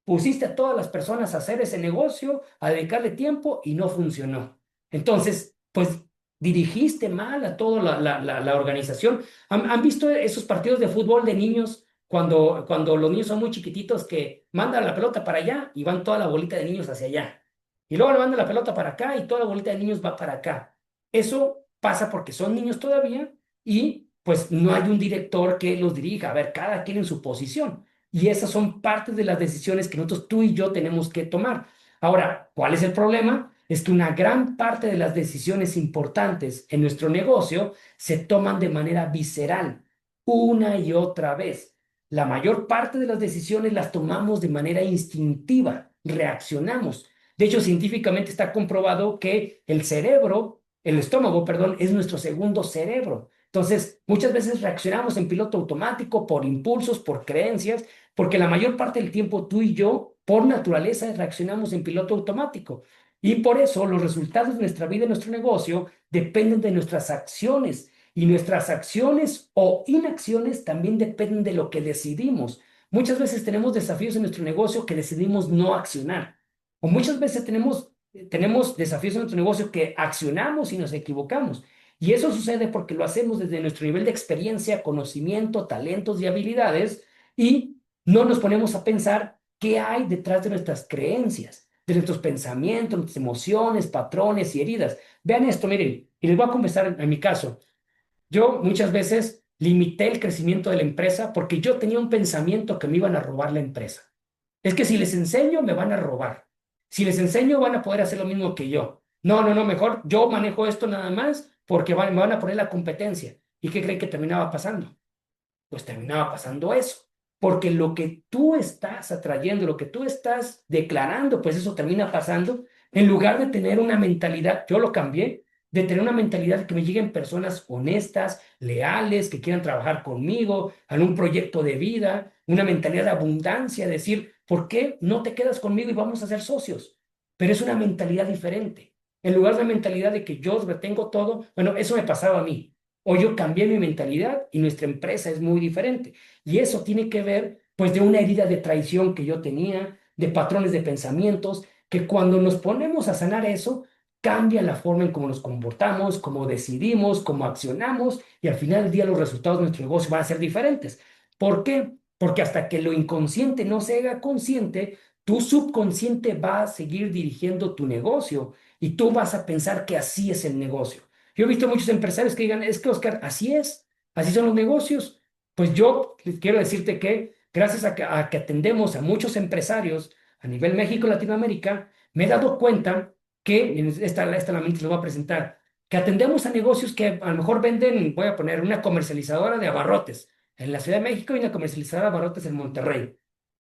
[SPEAKER 1] pusiste a todas las personas a hacer ese negocio, a dedicarle tiempo y no funcionó. Entonces, pues dirigiste mal a toda la organización. ¿Han visto esos partidos de fútbol de niños cuando los niños son muy chiquititos que mandan la pelota para allá y van toda la bolita de niños hacia allá? Y luego le mandan la pelota para acá y toda la bolita de niños va para acá. Eso pasa porque son niños todavía y pues no hay un director que los dirija. A ver, cada quien en su posición. Y esas son partes de las decisiones que nosotros, tú y yo, tenemos que tomar. Ahora, ¿cuál es el problema? Es que una gran parte de las decisiones importantes en nuestro negocio se toman de manera visceral, una y otra vez. La mayor parte de las decisiones las tomamos de manera instintiva, reaccionamos. De hecho, científicamente está comprobado que el estómago, perdón, es nuestro segundo cerebro. Entonces, muchas veces reaccionamos en piloto automático por impulsos, por creencias, porque la mayor parte del tiempo tú y yo, por naturaleza, reaccionamos en piloto automático. Y por eso los resultados de nuestra vida y nuestro negocio dependen de nuestras acciones. Y nuestras acciones o inacciones también dependen de lo que decidimos. Muchas veces tenemos desafíos en nuestro negocio que decidimos no accionar. O muchas veces tenemos desafíos en nuestro negocio que accionamos y nos equivocamos. Y eso sucede porque lo hacemos desde nuestro nivel de experiencia, conocimiento, talentos y habilidades y no nos ponemos a pensar qué hay detrás de nuestras creencias, de nuestros pensamientos, nuestras emociones, patrones y heridas. Vean esto, miren, y les voy a confesar en mi caso. Yo muchas veces limité el crecimiento de la empresa porque yo tenía un pensamiento que me iban a robar la empresa. Es que si les enseño, me van a robar. Si les enseño, van a poder hacer lo mismo que yo. No, no, no, mejor yo manejo esto nada más porque me van a poner la competencia. ¿Y qué creen que terminaba pasando? Pues terminaba pasando eso. Porque lo que tú estás atrayendo, lo que tú estás declarando, pues eso termina pasando. En lugar de tener una mentalidad, yo lo cambié, de tener una mentalidad de que me lleguen personas honestas, leales, que quieran trabajar conmigo, en un proyecto de vida, una mentalidad de abundancia, decir, ¿por qué no te quedas conmigo y vamos a ser socios? Pero es una mentalidad diferente. En lugar de la mentalidad de que yo retengo todo, bueno, eso me pasaba a mí. O yo cambié mi mentalidad y nuestra empresa es muy diferente. Y eso tiene que ver, pues, de una herida de traición que yo tenía, de patrones de pensamientos, que cuando nos ponemos a sanar eso, cambia la forma en cómo nos comportamos, cómo decidimos, cómo accionamos, y al final del día los resultados de nuestro negocio van a ser diferentes. ¿Por qué? Porque hasta que lo inconsciente no se haga consciente, tu subconsciente va a seguir dirigiendo tu negocio y tú vas a pensar que así es el negocio. Yo he visto muchos empresarios que digan, es que Oscar, así son los negocios. Pues yo quiero decirte que gracias a que atendemos a muchos empresarios a nivel México y Latinoamérica, me he dado cuenta que, en esta la mente les voy a presentar, que atendemos a negocios que a lo mejor venden, voy a poner una comercializadora de abarrotes en la Ciudad de México y una comercializadora de abarrotes en Monterrey.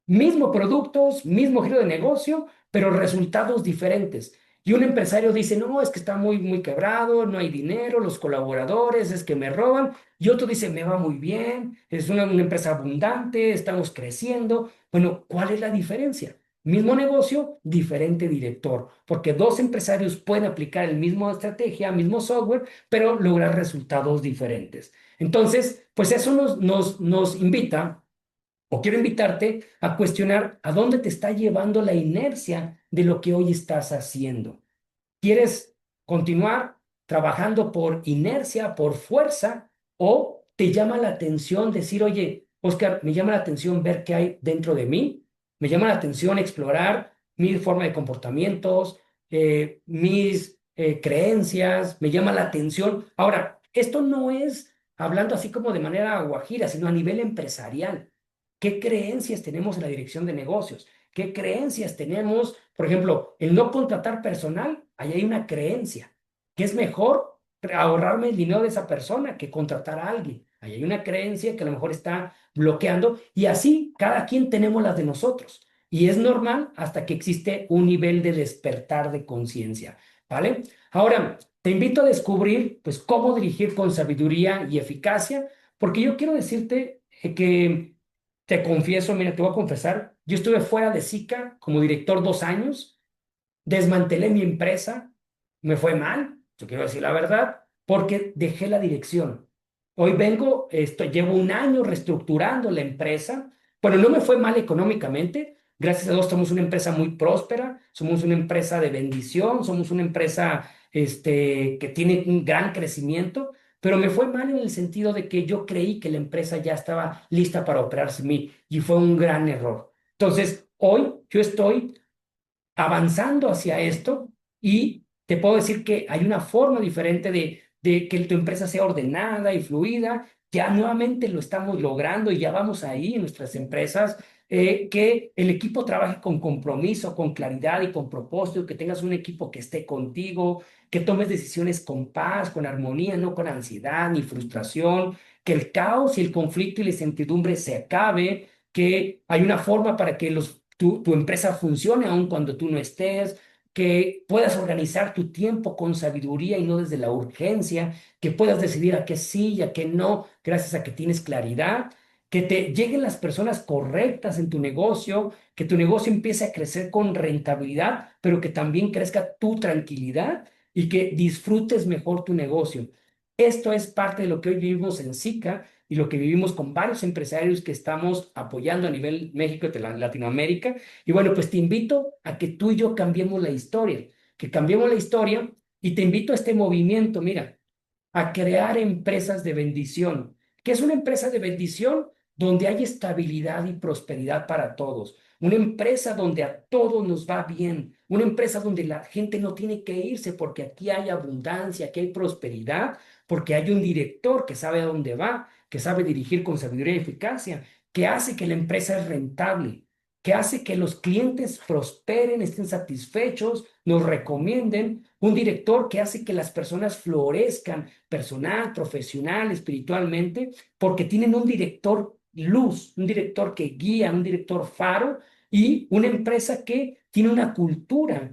[SPEAKER 1] Mismo productos, mismo giro de negocio, pero resultados diferentes. Y un empresario dice, no, es que está muy, muy quebrado, no hay dinero, los colaboradores, es que me roban. Y otro dice, me va muy bien, es una empresa abundante, estamos creciendo. Bueno, ¿cuál es la diferencia? Mismo negocio, diferente director, porque dos empresarios pueden aplicar el mismo estrategia, mismo software, pero lograr resultados diferentes. Entonces, pues eso nos invita o quiero invitarte a cuestionar a dónde te está llevando la inercia de lo que hoy estás haciendo. ¿Quieres continuar trabajando por inercia, por fuerza, o te llama la atención decir, oye, Oscar, me llama la atención ver qué hay dentro de mí, me llama la atención explorar mi forma de comportamientos, mis creencias, me llama la atención. Ahora, esto no es hablando así como de manera guajira, sino a nivel empresarial. ¿Qué creencias tenemos en la dirección de negocios? ¿Qué creencias tenemos? Por ejemplo, el no contratar personal, ahí hay una creencia, que es mejor ahorrarme el dinero de esa persona que contratar a alguien. Ahí hay una creencia que a lo mejor está bloqueando y así cada quien tenemos las de nosotros. Y es normal hasta que existe un nivel de despertar de conciencia, ¿vale? Ahora, te invito a descubrir, pues, cómo dirigir con sabiduría y eficacia, porque yo quiero decirte que te confieso, mira, te voy a confesar, yo estuve fuera de SICA como director 2 años, desmantelé mi empresa, me fue mal, yo quiero decir la verdad, porque dejé la dirección. Hoy vengo, llevo un año reestructurando la empresa. Bueno, no me fue mal económicamente. Gracias a Dios somos una empresa muy próspera, somos una empresa de bendición, somos una empresa que tiene un gran crecimiento, pero me fue mal en el sentido de que yo creí que la empresa ya estaba lista para operar sin mí y fue un gran error. Entonces, hoy yo estoy avanzando hacia esto y te puedo decir que hay una forma diferente de que tu empresa sea ordenada y fluida. Ya nuevamente lo estamos logrando y ya vamos ahí en nuestras empresas. Que el equipo trabaje con compromiso, con claridad y con propósito, que tengas un equipo que esté contigo, que tomes decisiones con paz, con armonía, no con ansiedad ni frustración, que el caos y el conflicto y la incertidumbre se acabe, que hay una forma para que tu empresa funcione aun cuando tú no estés, que puedas organizar tu tiempo con sabiduría y no desde la urgencia, que puedas decidir a qué sí y a qué no, gracias a que tienes claridad, que te lleguen las personas correctas en tu negocio, que tu negocio empiece a crecer con rentabilidad, pero que también crezca tu tranquilidad y que disfrutes mejor tu negocio. Esto es parte de lo que hoy vivimos en SICA y lo que vivimos con varios empresarios que estamos apoyando a nivel México y Latinoamérica. Y bueno, pues te invito a que tú y yo cambiemos la historia, que cambiemos la historia y te invito a este movimiento, mira, a crear empresas de bendición. ¿Qué es una empresa de bendición? Donde hay estabilidad y prosperidad para todos. Una empresa donde a todos nos va bien. Una empresa donde la gente no tiene que irse porque aquí hay abundancia, aquí hay prosperidad, porque hay un director que sabe a dónde va, que sabe dirigir con sabiduría y eficacia, que hace que la empresa es rentable, que hace que los clientes prosperen, estén satisfechos, nos recomienden, un director que hace que las personas florezcan personal, profesional, espiritualmente, porque tienen un director luz, un director que guía, un director faro y una empresa que tiene una cultura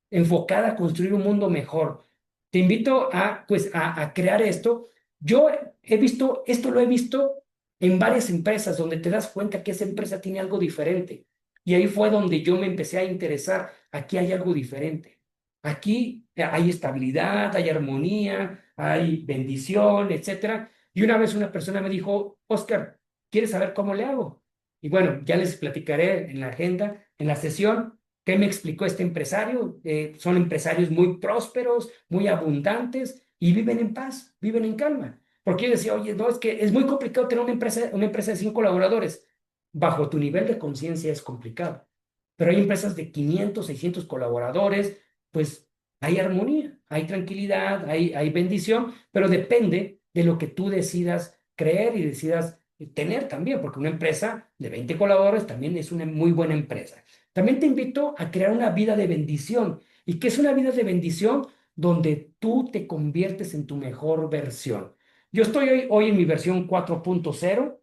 [SPEAKER 1] enfocada a construir un mundo mejor. Te invito a, pues, a crear esto. Yo he visto, esto lo he visto en varias empresas donde te das cuenta que esa empresa tiene algo diferente. Y ahí fue donde yo me empecé a interesar. Aquí hay algo diferente. Aquí hay estabilidad, hay armonía, hay bendición, etcétera. Y una vez una persona me dijo, Oscar, ¿quieres saber cómo le hago? Y bueno, ya les platicaré en la agenda, en la sesión, qué me explicó este empresario. Son empresarios muy prósperos, muy abundantes y viven en paz, viven en calma. Porque yo decía, oye, no, es que es muy complicado tener una empresa de 5 colaboradores. Bajo tu nivel de conciencia es complicado. Pero hay empresas de 500, 600 colaboradores, pues hay armonía, hay tranquilidad, hay bendición, pero depende de lo que tú decidas creer y decidas tener también, porque una empresa de 20 colaboradores también es una muy buena empresa. También te invito a crear una vida de bendición. ¿Y qué es una vida de bendición? Donde tú te conviertes en tu mejor versión. Yo estoy hoy en mi versión 4.0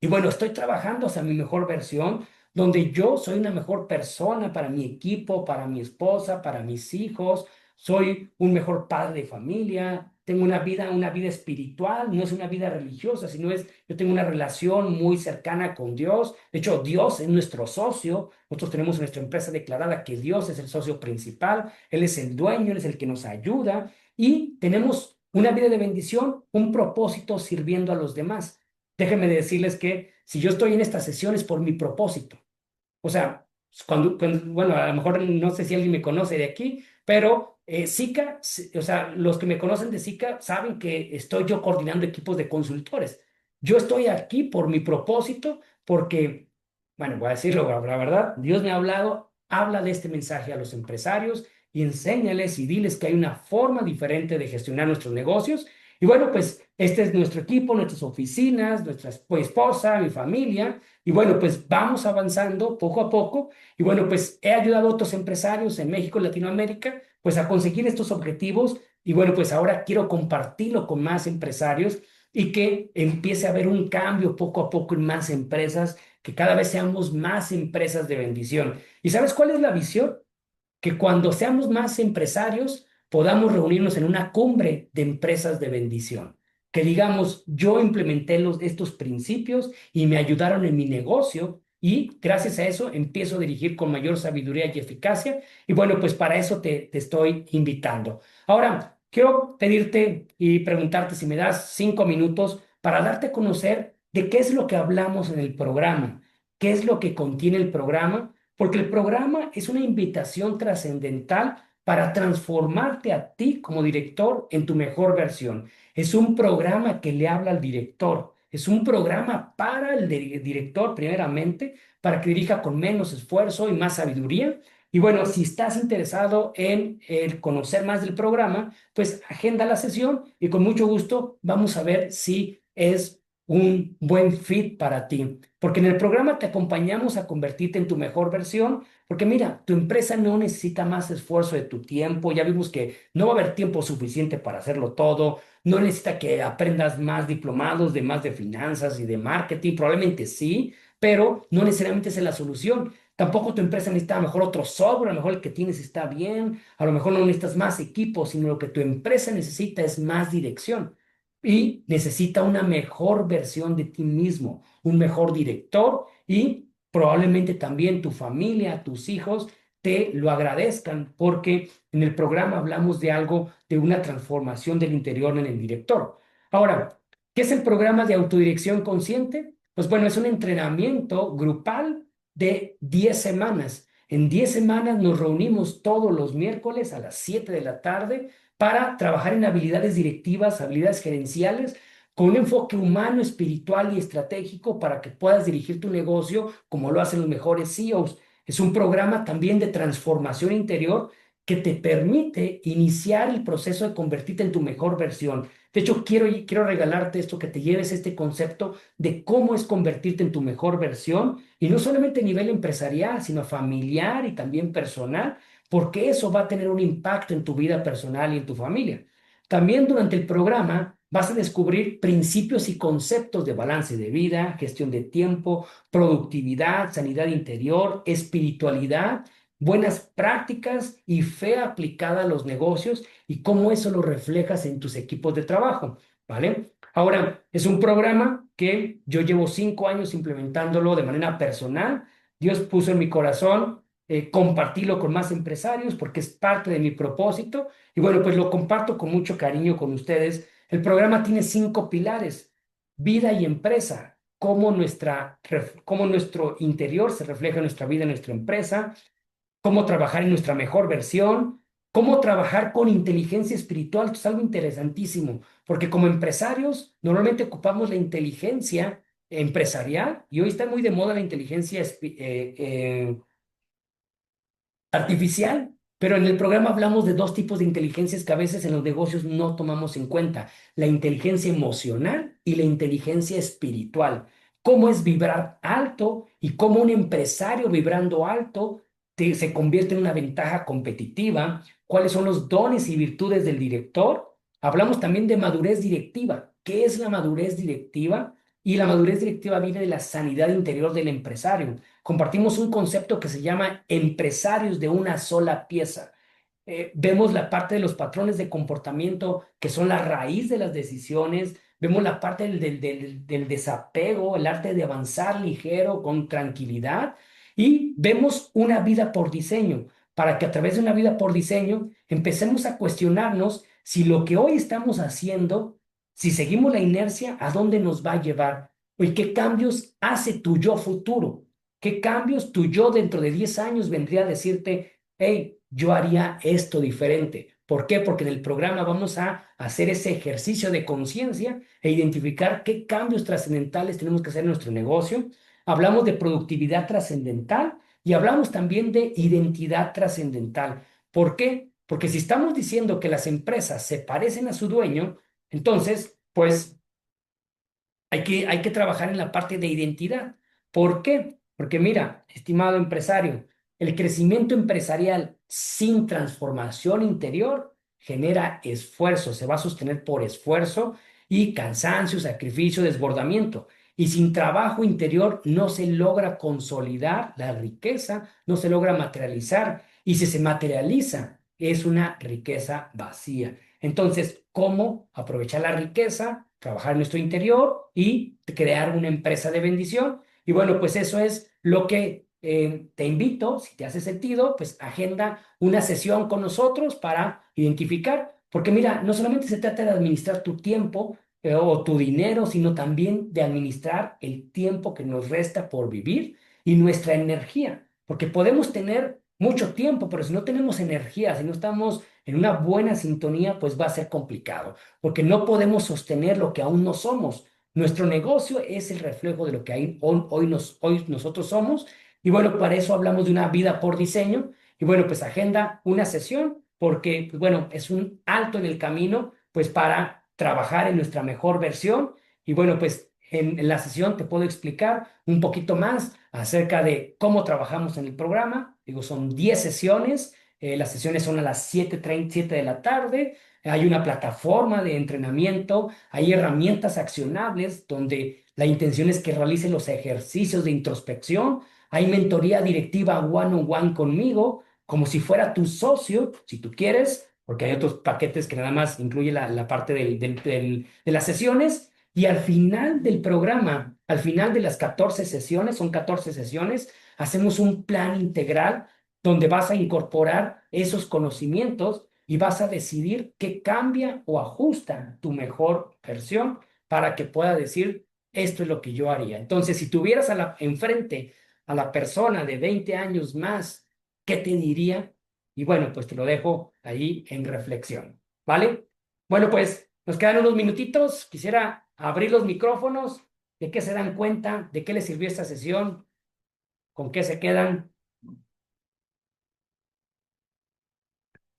[SPEAKER 1] y bueno, estoy trabajando hacia mi mejor versión, donde yo soy una mejor persona para mi equipo, para mi esposa, para mis hijos, soy un mejor padre de familia, tengo una vida espiritual, no es una vida religiosa, sino yo tengo una relación muy cercana con Dios. De hecho, Dios es nuestro socio. Nosotros tenemos en nuestra empresa declarada que Dios es el socio principal, Él es el dueño, Él es el que nos ayuda y tenemos una vida de bendición, un propósito sirviendo a los demás. Déjenme decirles que si yo estoy en estas sesiones por mi propósito, o sea, bueno, a lo mejor no sé si alguien me conoce de aquí, pero Sika, o sea, los que me conocen de Sika saben que estoy yo coordinando equipos de consultores. Yo estoy aquí por mi propósito, porque, bueno, voy a decirlo, la verdad, Dios me ha hablado, habla de este mensaje a los empresarios y enséñales y diles que hay una forma diferente de gestionar nuestros negocios. Y bueno, pues este es nuestro equipo, nuestras oficinas, nuestra esposa, mi familia. Y bueno, pues vamos avanzando poco a poco. Y bueno, pues he ayudado a otros empresarios en México y Latinoamérica pues a conseguir estos objetivos y bueno, pues ahora quiero compartirlo con más empresarios y que empiece a haber un cambio poco a poco en más empresas, que cada vez seamos más empresas de bendición. ¿Y sabes cuál es la visión? Que cuando seamos más empresarios podamos reunirnos en una cumbre de empresas de bendición. Que digamos, yo implementé estos principios y me ayudaron en mi negocio y gracias a eso empiezo a dirigir con mayor sabiduría y eficacia. Y bueno, pues para eso te estoy invitando. Ahora, quiero pedirte y preguntarte si me das 5 minutos para darte a conocer de qué es lo que hablamos en el programa, qué es lo que contiene el programa porque el programa es una invitación trascendental para transformarte a ti como director en tu mejor versión. Es un programa que le habla al director. Es un programa para el director, primeramente, para que dirija con menos esfuerzo y más sabiduría. Y bueno, si estás interesado en el conocer más del programa, pues agenda la sesión y con mucho gusto vamos a ver si es un buen fit para ti. Porque en el programa te acompañamos a convertirte en tu mejor versión, porque mira, tu empresa no necesita más esfuerzo de tu tiempo, ya vimos que no va a haber tiempo suficiente para hacerlo todo, no necesita que aprendas más diplomados de más de finanzas y de marketing, probablemente sí, pero no necesariamente esa es la solución. Tampoco tu empresa necesita a lo mejor otro software, a lo mejor el que tienes está bien, a lo mejor no necesitas más equipos, sino lo que tu empresa necesita es más dirección y necesita una mejor versión de ti mismo, un mejor director y probablemente también tu familia, tus hijos te lo agradezcan porque en el programa hablamos de algo, de una transformación del interior en el director. Ahora, ¿qué es el programa de autodirección consciente? Pues bueno, es un entrenamiento grupal de 10 semanas. En 10 semanas nos reunimos todos los miércoles a las 7 de la tarde para trabajar en habilidades directivas, habilidades gerenciales, con un enfoque humano, espiritual y estratégico para que puedas dirigir tu negocio como lo hacen los mejores CEOs. Es un programa también de transformación interior que te permite iniciar el proceso de convertirte en tu mejor versión. De hecho, quiero regalarte esto, que te lleves este concepto de cómo es convertirte en tu mejor versión, y no solamente a nivel empresarial, sino familiar y también personal, porque eso va a tener un impacto en tu vida personal y en tu familia. También durante el programa vas a descubrir principios y conceptos de balance de vida, gestión de tiempo, productividad, sanidad interior, espiritualidad, buenas prácticas y fe aplicada a los negocios y cómo eso lo reflejas en tus equipos de trabajo, ¿vale? Ahora, es un programa que yo llevo 5 años implementándolo de manera personal. Dios puso en mi corazón compartirlo con más empresarios porque es parte de mi propósito. Y bueno, pues lo comparto con mucho cariño con ustedes. El programa tiene 5 pilares: vida y empresa, cómo nuestro interior se refleja en nuestra vida, en nuestra empresa, cómo trabajar en nuestra mejor versión, cómo trabajar con inteligencia espiritual. Esto es algo interesantísimo, porque como empresarios normalmente ocupamos la inteligencia empresarial y hoy está muy de moda la inteligencia artificial, pero en el programa hablamos de dos tipos de inteligencias que a veces en los negocios no tomamos en cuenta: la inteligencia emocional y la inteligencia espiritual. Cómo es vibrar alto y cómo un empresario vibrando alto se convierte en una ventaja competitiva. Cuáles son los dones y virtudes del director. Hablamos también de madurez directiva. ¿Qué es la madurez directiva? Y la madurez directiva viene de la sanidad interior del empresario. Compartimos un concepto que se llama empresarios de una sola pieza. Vemos la parte de los patrones de comportamiento que son la raíz de las decisiones, vemos la parte del desapego, el arte de avanzar ligero, con tranquilidad, y vemos una vida por diseño, para que a través de una vida por diseño empecemos a cuestionarnos si lo que hoy estamos haciendo, si seguimos la inercia, ¿a dónde nos va a llevar? ¿Y qué cambios hace tu yo futuro? ¿Qué cambios tu yo dentro de 10 años vendría a decirte, hey, yo haría esto diferente? ¿Por qué? Porque en el programa vamos a hacer ese ejercicio de conciencia e identificar qué cambios trascendentales tenemos que hacer en nuestro negocio. Hablamos de productividad trascendental y hablamos también de identidad trascendental. ¿Por qué? Porque si estamos diciendo que las empresas se parecen a su dueño, entonces, pues hay que trabajar en la parte de identidad. ¿Por qué? Porque mira, estimado empresario, el crecimiento empresarial sin transformación interior genera esfuerzo, se va a sostener por esfuerzo y cansancio, sacrificio, desbordamiento. Y sin trabajo interior no se logra consolidar la riqueza, no se logra materializar. Y si se materializa, es una riqueza vacía. Entonces, ¿cómo aprovechar la riqueza, trabajar en nuestro interior y crear una empresa de bendición? Y bueno, pues eso es lo que te invito, si te hace sentido, pues agenda una sesión con nosotros para identificar, porque mira, no solamente se trata de administrar tu tiempo o tu dinero, sino también de administrar el tiempo que nos resta por vivir y nuestra energía, porque podemos tener mucho tiempo, pero si no tenemos energía, si no estamos en una buena sintonía, pues va a ser complicado, porque no podemos sostener lo que aún no somos. Nuestro negocio es el reflejo de lo que hoy nosotros somos. Y bueno, para eso hablamos de una vida por diseño. Y bueno, pues agenda una sesión, porque, pues bueno, es un alto en el camino, pues para trabajar en nuestra mejor versión. Y bueno, pues en la sesión te puedo explicar un poquito más acerca de cómo trabajamos en el programa. Digo, son 10 sesiones. Las sesiones son a las 7:37 de la tarde. Hay una plataforma de entrenamiento, hay herramientas accionables donde la intención es que realice los ejercicios de introspección. Hay mentoría directiva one-on-one conmigo, como si fuera tu socio, si tú quieres, porque hay otros paquetes que nada más incluye la parte de las sesiones. Y al final del programa, al final de las 14 sesiones, son 14 sesiones, hacemos un plan integral donde vas a incorporar esos conocimientos y vas a decidir qué cambia o ajusta tu mejor versión para que pueda decir, esto es lo que yo haría. Entonces, si tuvieras enfrente a la persona de 20 años más, ¿qué te diría? Y bueno, pues te lo dejo ahí en reflexión, ¿vale? Bueno, pues nos quedan unos minutitos. Quisiera abrir los micrófonos. ¿De qué se dan cuenta? ¿De qué les sirvió esta sesión? ¿Con qué se quedan?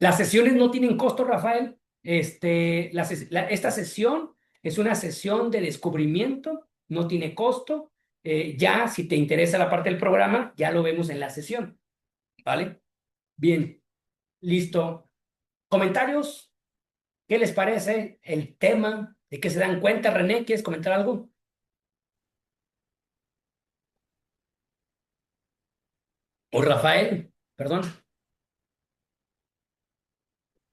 [SPEAKER 1] Las sesiones no tienen costo, Rafael. Esta sesión es una sesión de descubrimiento, no tiene costo. Ya, si te interesa la parte del programa, ya lo vemos en la sesión, ¿vale? Bien, listo. ¿Comentarios? ¿Qué les parece el tema? ¿De qué se dan cuenta? René, ¿quieres comentar algo? O Rafael, perdón.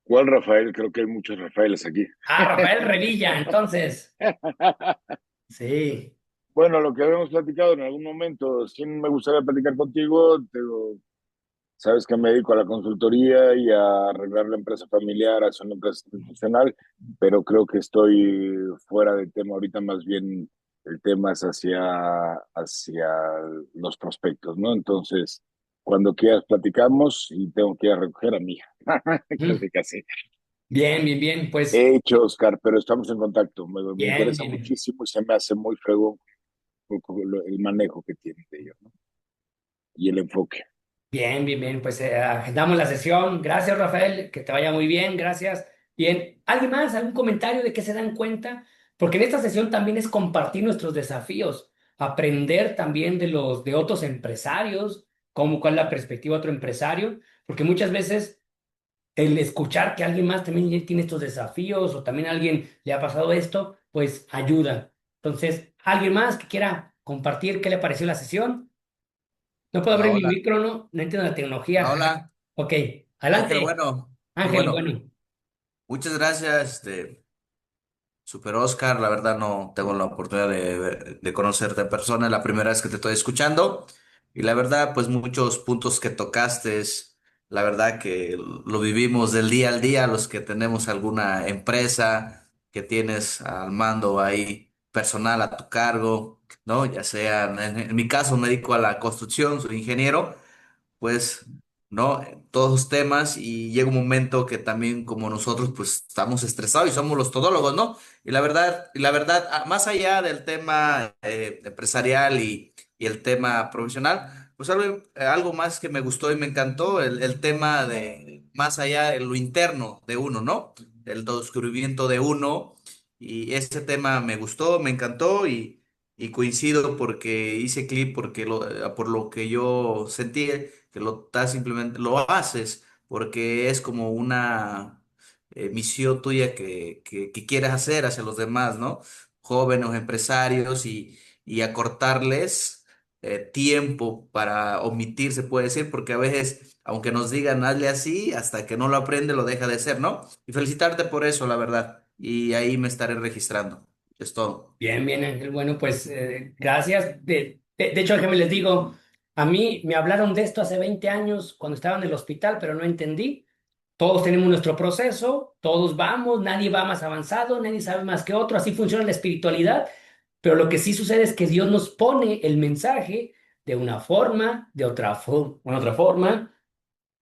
[SPEAKER 2] ¿Cuál Rafael? Creo que hay muchos Rafaeles aquí.
[SPEAKER 1] Ah, Rafael Revilla, entonces. Sí.
[SPEAKER 2] Bueno, lo que habíamos platicado en algún momento, sí me gustaría platicar contigo. Sabes que me dedico a la consultoría y a arreglar la empresa familiar, a hacer una empresa institucional, pero creo que estoy fuera del tema ahorita, más bien el tema es hacia los prospectos, ¿no? Entonces, cuando quieras platicamos y tengo que ir a recoger a mi hija. Creo
[SPEAKER 1] Mm.
[SPEAKER 2] que casi.
[SPEAKER 1] Bien, bien, bien. Pues,
[SPEAKER 2] Hecho, Oscar, pero estamos en contacto. Me
[SPEAKER 1] bien,
[SPEAKER 2] interesa
[SPEAKER 1] bien.
[SPEAKER 2] muchísimo y se me hace muy fregón el manejo que tiene de ello, ¿no? Y el enfoque.
[SPEAKER 1] Bien, bien, bien. Pues agendamos la sesión. Gracias, Rafael. Que te vaya muy bien. Gracias. Bien. ¿Alguien más? ¿Algún comentario de qué se dan cuenta? Porque en esta sesión también es compartir nuestros desafíos, aprender también de otros empresarios, cuál es la perspectiva de otro empresario, porque muchas veces el escuchar que alguien más también ya tiene estos desafíos o también a alguien le ha pasado esto, pues ayuda. Entonces, ¿alguien más que quiera compartir qué le pareció la sesión? No puedo
[SPEAKER 3] Hola,
[SPEAKER 1] abrir mi
[SPEAKER 3] hola,
[SPEAKER 1] micrófono, no entiendo la
[SPEAKER 3] hola,
[SPEAKER 1] tecnología.
[SPEAKER 3] hola.
[SPEAKER 1] Ok,
[SPEAKER 3] Ángel,
[SPEAKER 1] adelante,
[SPEAKER 3] bueno,
[SPEAKER 1] Ángel,
[SPEAKER 3] bueno,
[SPEAKER 1] bueno.
[SPEAKER 3] muchas gracias, Super Oscar. La verdad no tengo la oportunidad de conocerte en persona, es la primera vez que te estoy escuchando. Y la verdad, pues muchos puntos que tocaste, la verdad que lo vivimos del día al día, los que tenemos alguna empresa que tienes al mando ahí personal a tu cargo, ¿no? Ya sea, en mi caso me dedico a la construcción, soy ingeniero. Pues ¿no? Todos los temas y llega un momento que también como nosotros pues estamos estresados y somos los todólogos, ¿no? Y la verdad, más allá del tema empresarial y el tema profesional, pues algo más que me gustó y me encantó, el tema de más allá de lo interno de uno, ¿no? El descubrimiento de uno y ese tema me gustó, me encantó y coincido porque hice clip porque por lo que yo sentí que lo estás simplemente lo haces porque es como una misión tuya que quieres hacer hacia los demás, ¿no? Jóvenes empresarios y acortarles tiempo para omitir, se puede decir, porque a veces, aunque nos digan hazle así, hasta que no lo aprende, lo deja de hacer, ¿no? Y felicitarte por eso, la verdad. Y ahí me estaré registrando. Es todo.
[SPEAKER 1] Bien, bien, Ángel. Bueno, pues gracias. De hecho, déjenme les digo, a mí me hablaron de esto hace 20 años cuando estaba en el hospital, pero no entendí. Todos tenemos nuestro proceso, todos vamos, nadie va más avanzado, nadie sabe más que otro, así funciona la espiritualidad, pero lo que sí sucede es que Dios nos pone el mensaje de una forma, de otra forma,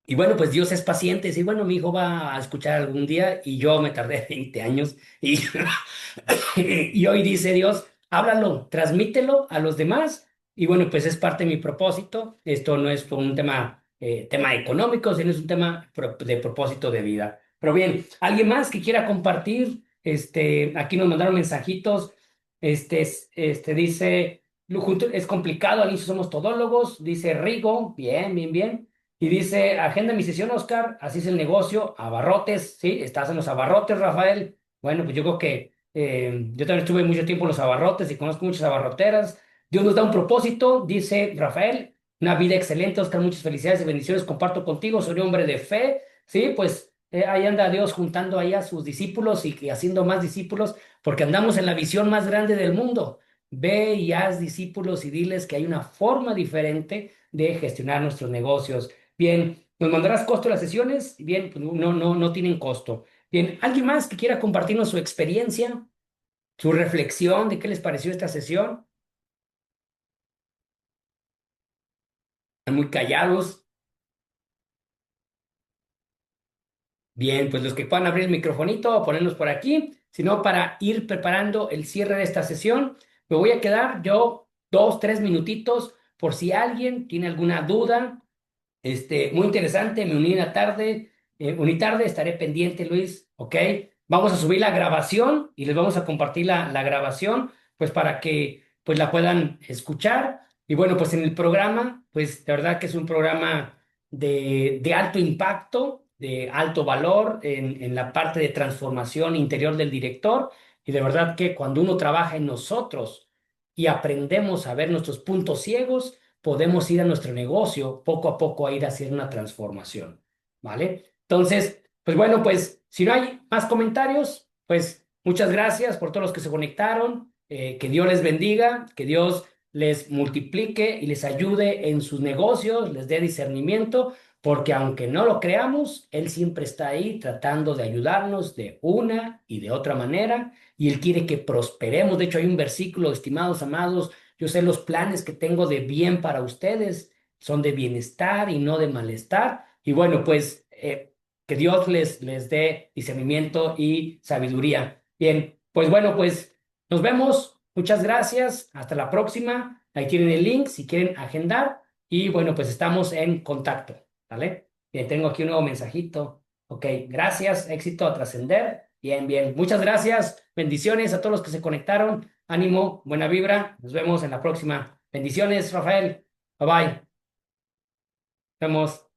[SPEAKER 1] y bueno, pues Dios es paciente, y bueno, mi hijo va a escuchar algún día y yo me tardé 20 años y, y hoy dice Dios, háblalo, transmítelo a los demás y bueno, pues es parte de mi propósito. Esto no es un tema económico, sino es un tema de propósito de vida. Pero bien, ¿alguien más que quiera compartir? Aquí nos mandaron mensajitos. Dice, es complicado, al inicio somos todólogos, dice Rigo, bien, bien, bien. Y dice, agenda mi sesión, Oscar, así es el negocio, abarrotes, ¿sí? Estás en los abarrotes, Rafael. Bueno, pues yo creo que yo también estuve mucho tiempo en los abarrotes y conozco muchas abarroteras. Dios nos da un propósito, dice Rafael, una vida excelente, Oscar, muchas felicidades y bendiciones, comparto contigo, soy hombre de fe, ¿sí? Pues ahí anda Dios juntando ahí a sus discípulos y haciendo más discípulos, porque andamos en la visión más grande del mundo. Ve y haz discípulos y diles que hay una forma diferente de gestionar nuestros negocios. Bien, ¿nos mandarás costo de las sesiones? Bien, pues no tienen costo. Bien, ¿alguien más que quiera compartirnos su experiencia, su reflexión de qué les pareció esta sesión? Están muy callados. Bien, pues los que puedan abrir el microfonito o ponernos por aquí, sino para ir preparando el cierre de esta sesión, me voy a quedar yo 2, 3 minutitos por si alguien tiene alguna duda. Muy interesante, me uní tarde, estaré pendiente, Luis, ¿ok? Vamos a subir la grabación y les vamos a compartir la grabación, pues para que pues la puedan escuchar. Y bueno, pues en el programa, pues de verdad que es un programa de alto impacto, de alto valor en la parte de transformación interior del director. Y de verdad que cuando uno trabaja en nosotros y aprendemos a ver nuestros puntos ciegos, podemos ir a nuestro negocio poco a poco a ir haciendo una transformación, ¿vale? Entonces, pues bueno, pues si no hay más comentarios, pues muchas gracias por todos los que se conectaron, que Dios les bendiga, que Dios les multiplique y les ayude en sus negocios, les dé discernimiento, porque aunque no lo creamos, Él siempre está ahí tratando de ayudarnos de una y de otra manera, y Él quiere que prosperemos. De hecho, hay un versículo, estimados amados, yo sé los planes que tengo de bien para ustedes son de bienestar y no de malestar. Y bueno, pues que Dios les dé discernimiento y sabiduría. Bien, pues bueno, pues nos vemos. Muchas gracias. Hasta la próxima. Ahí tienen el link si quieren agendar. Y bueno, pues estamos en contacto. ¿Vale? Bien, tengo aquí un nuevo mensajito. Ok, gracias. Éxito a trascender. Bien, bien. Muchas gracias. Bendiciones a todos los que se conectaron. Ánimo, buena vibra. Nos vemos en la próxima. Bendiciones, Rafael. Bye bye. Nos vemos.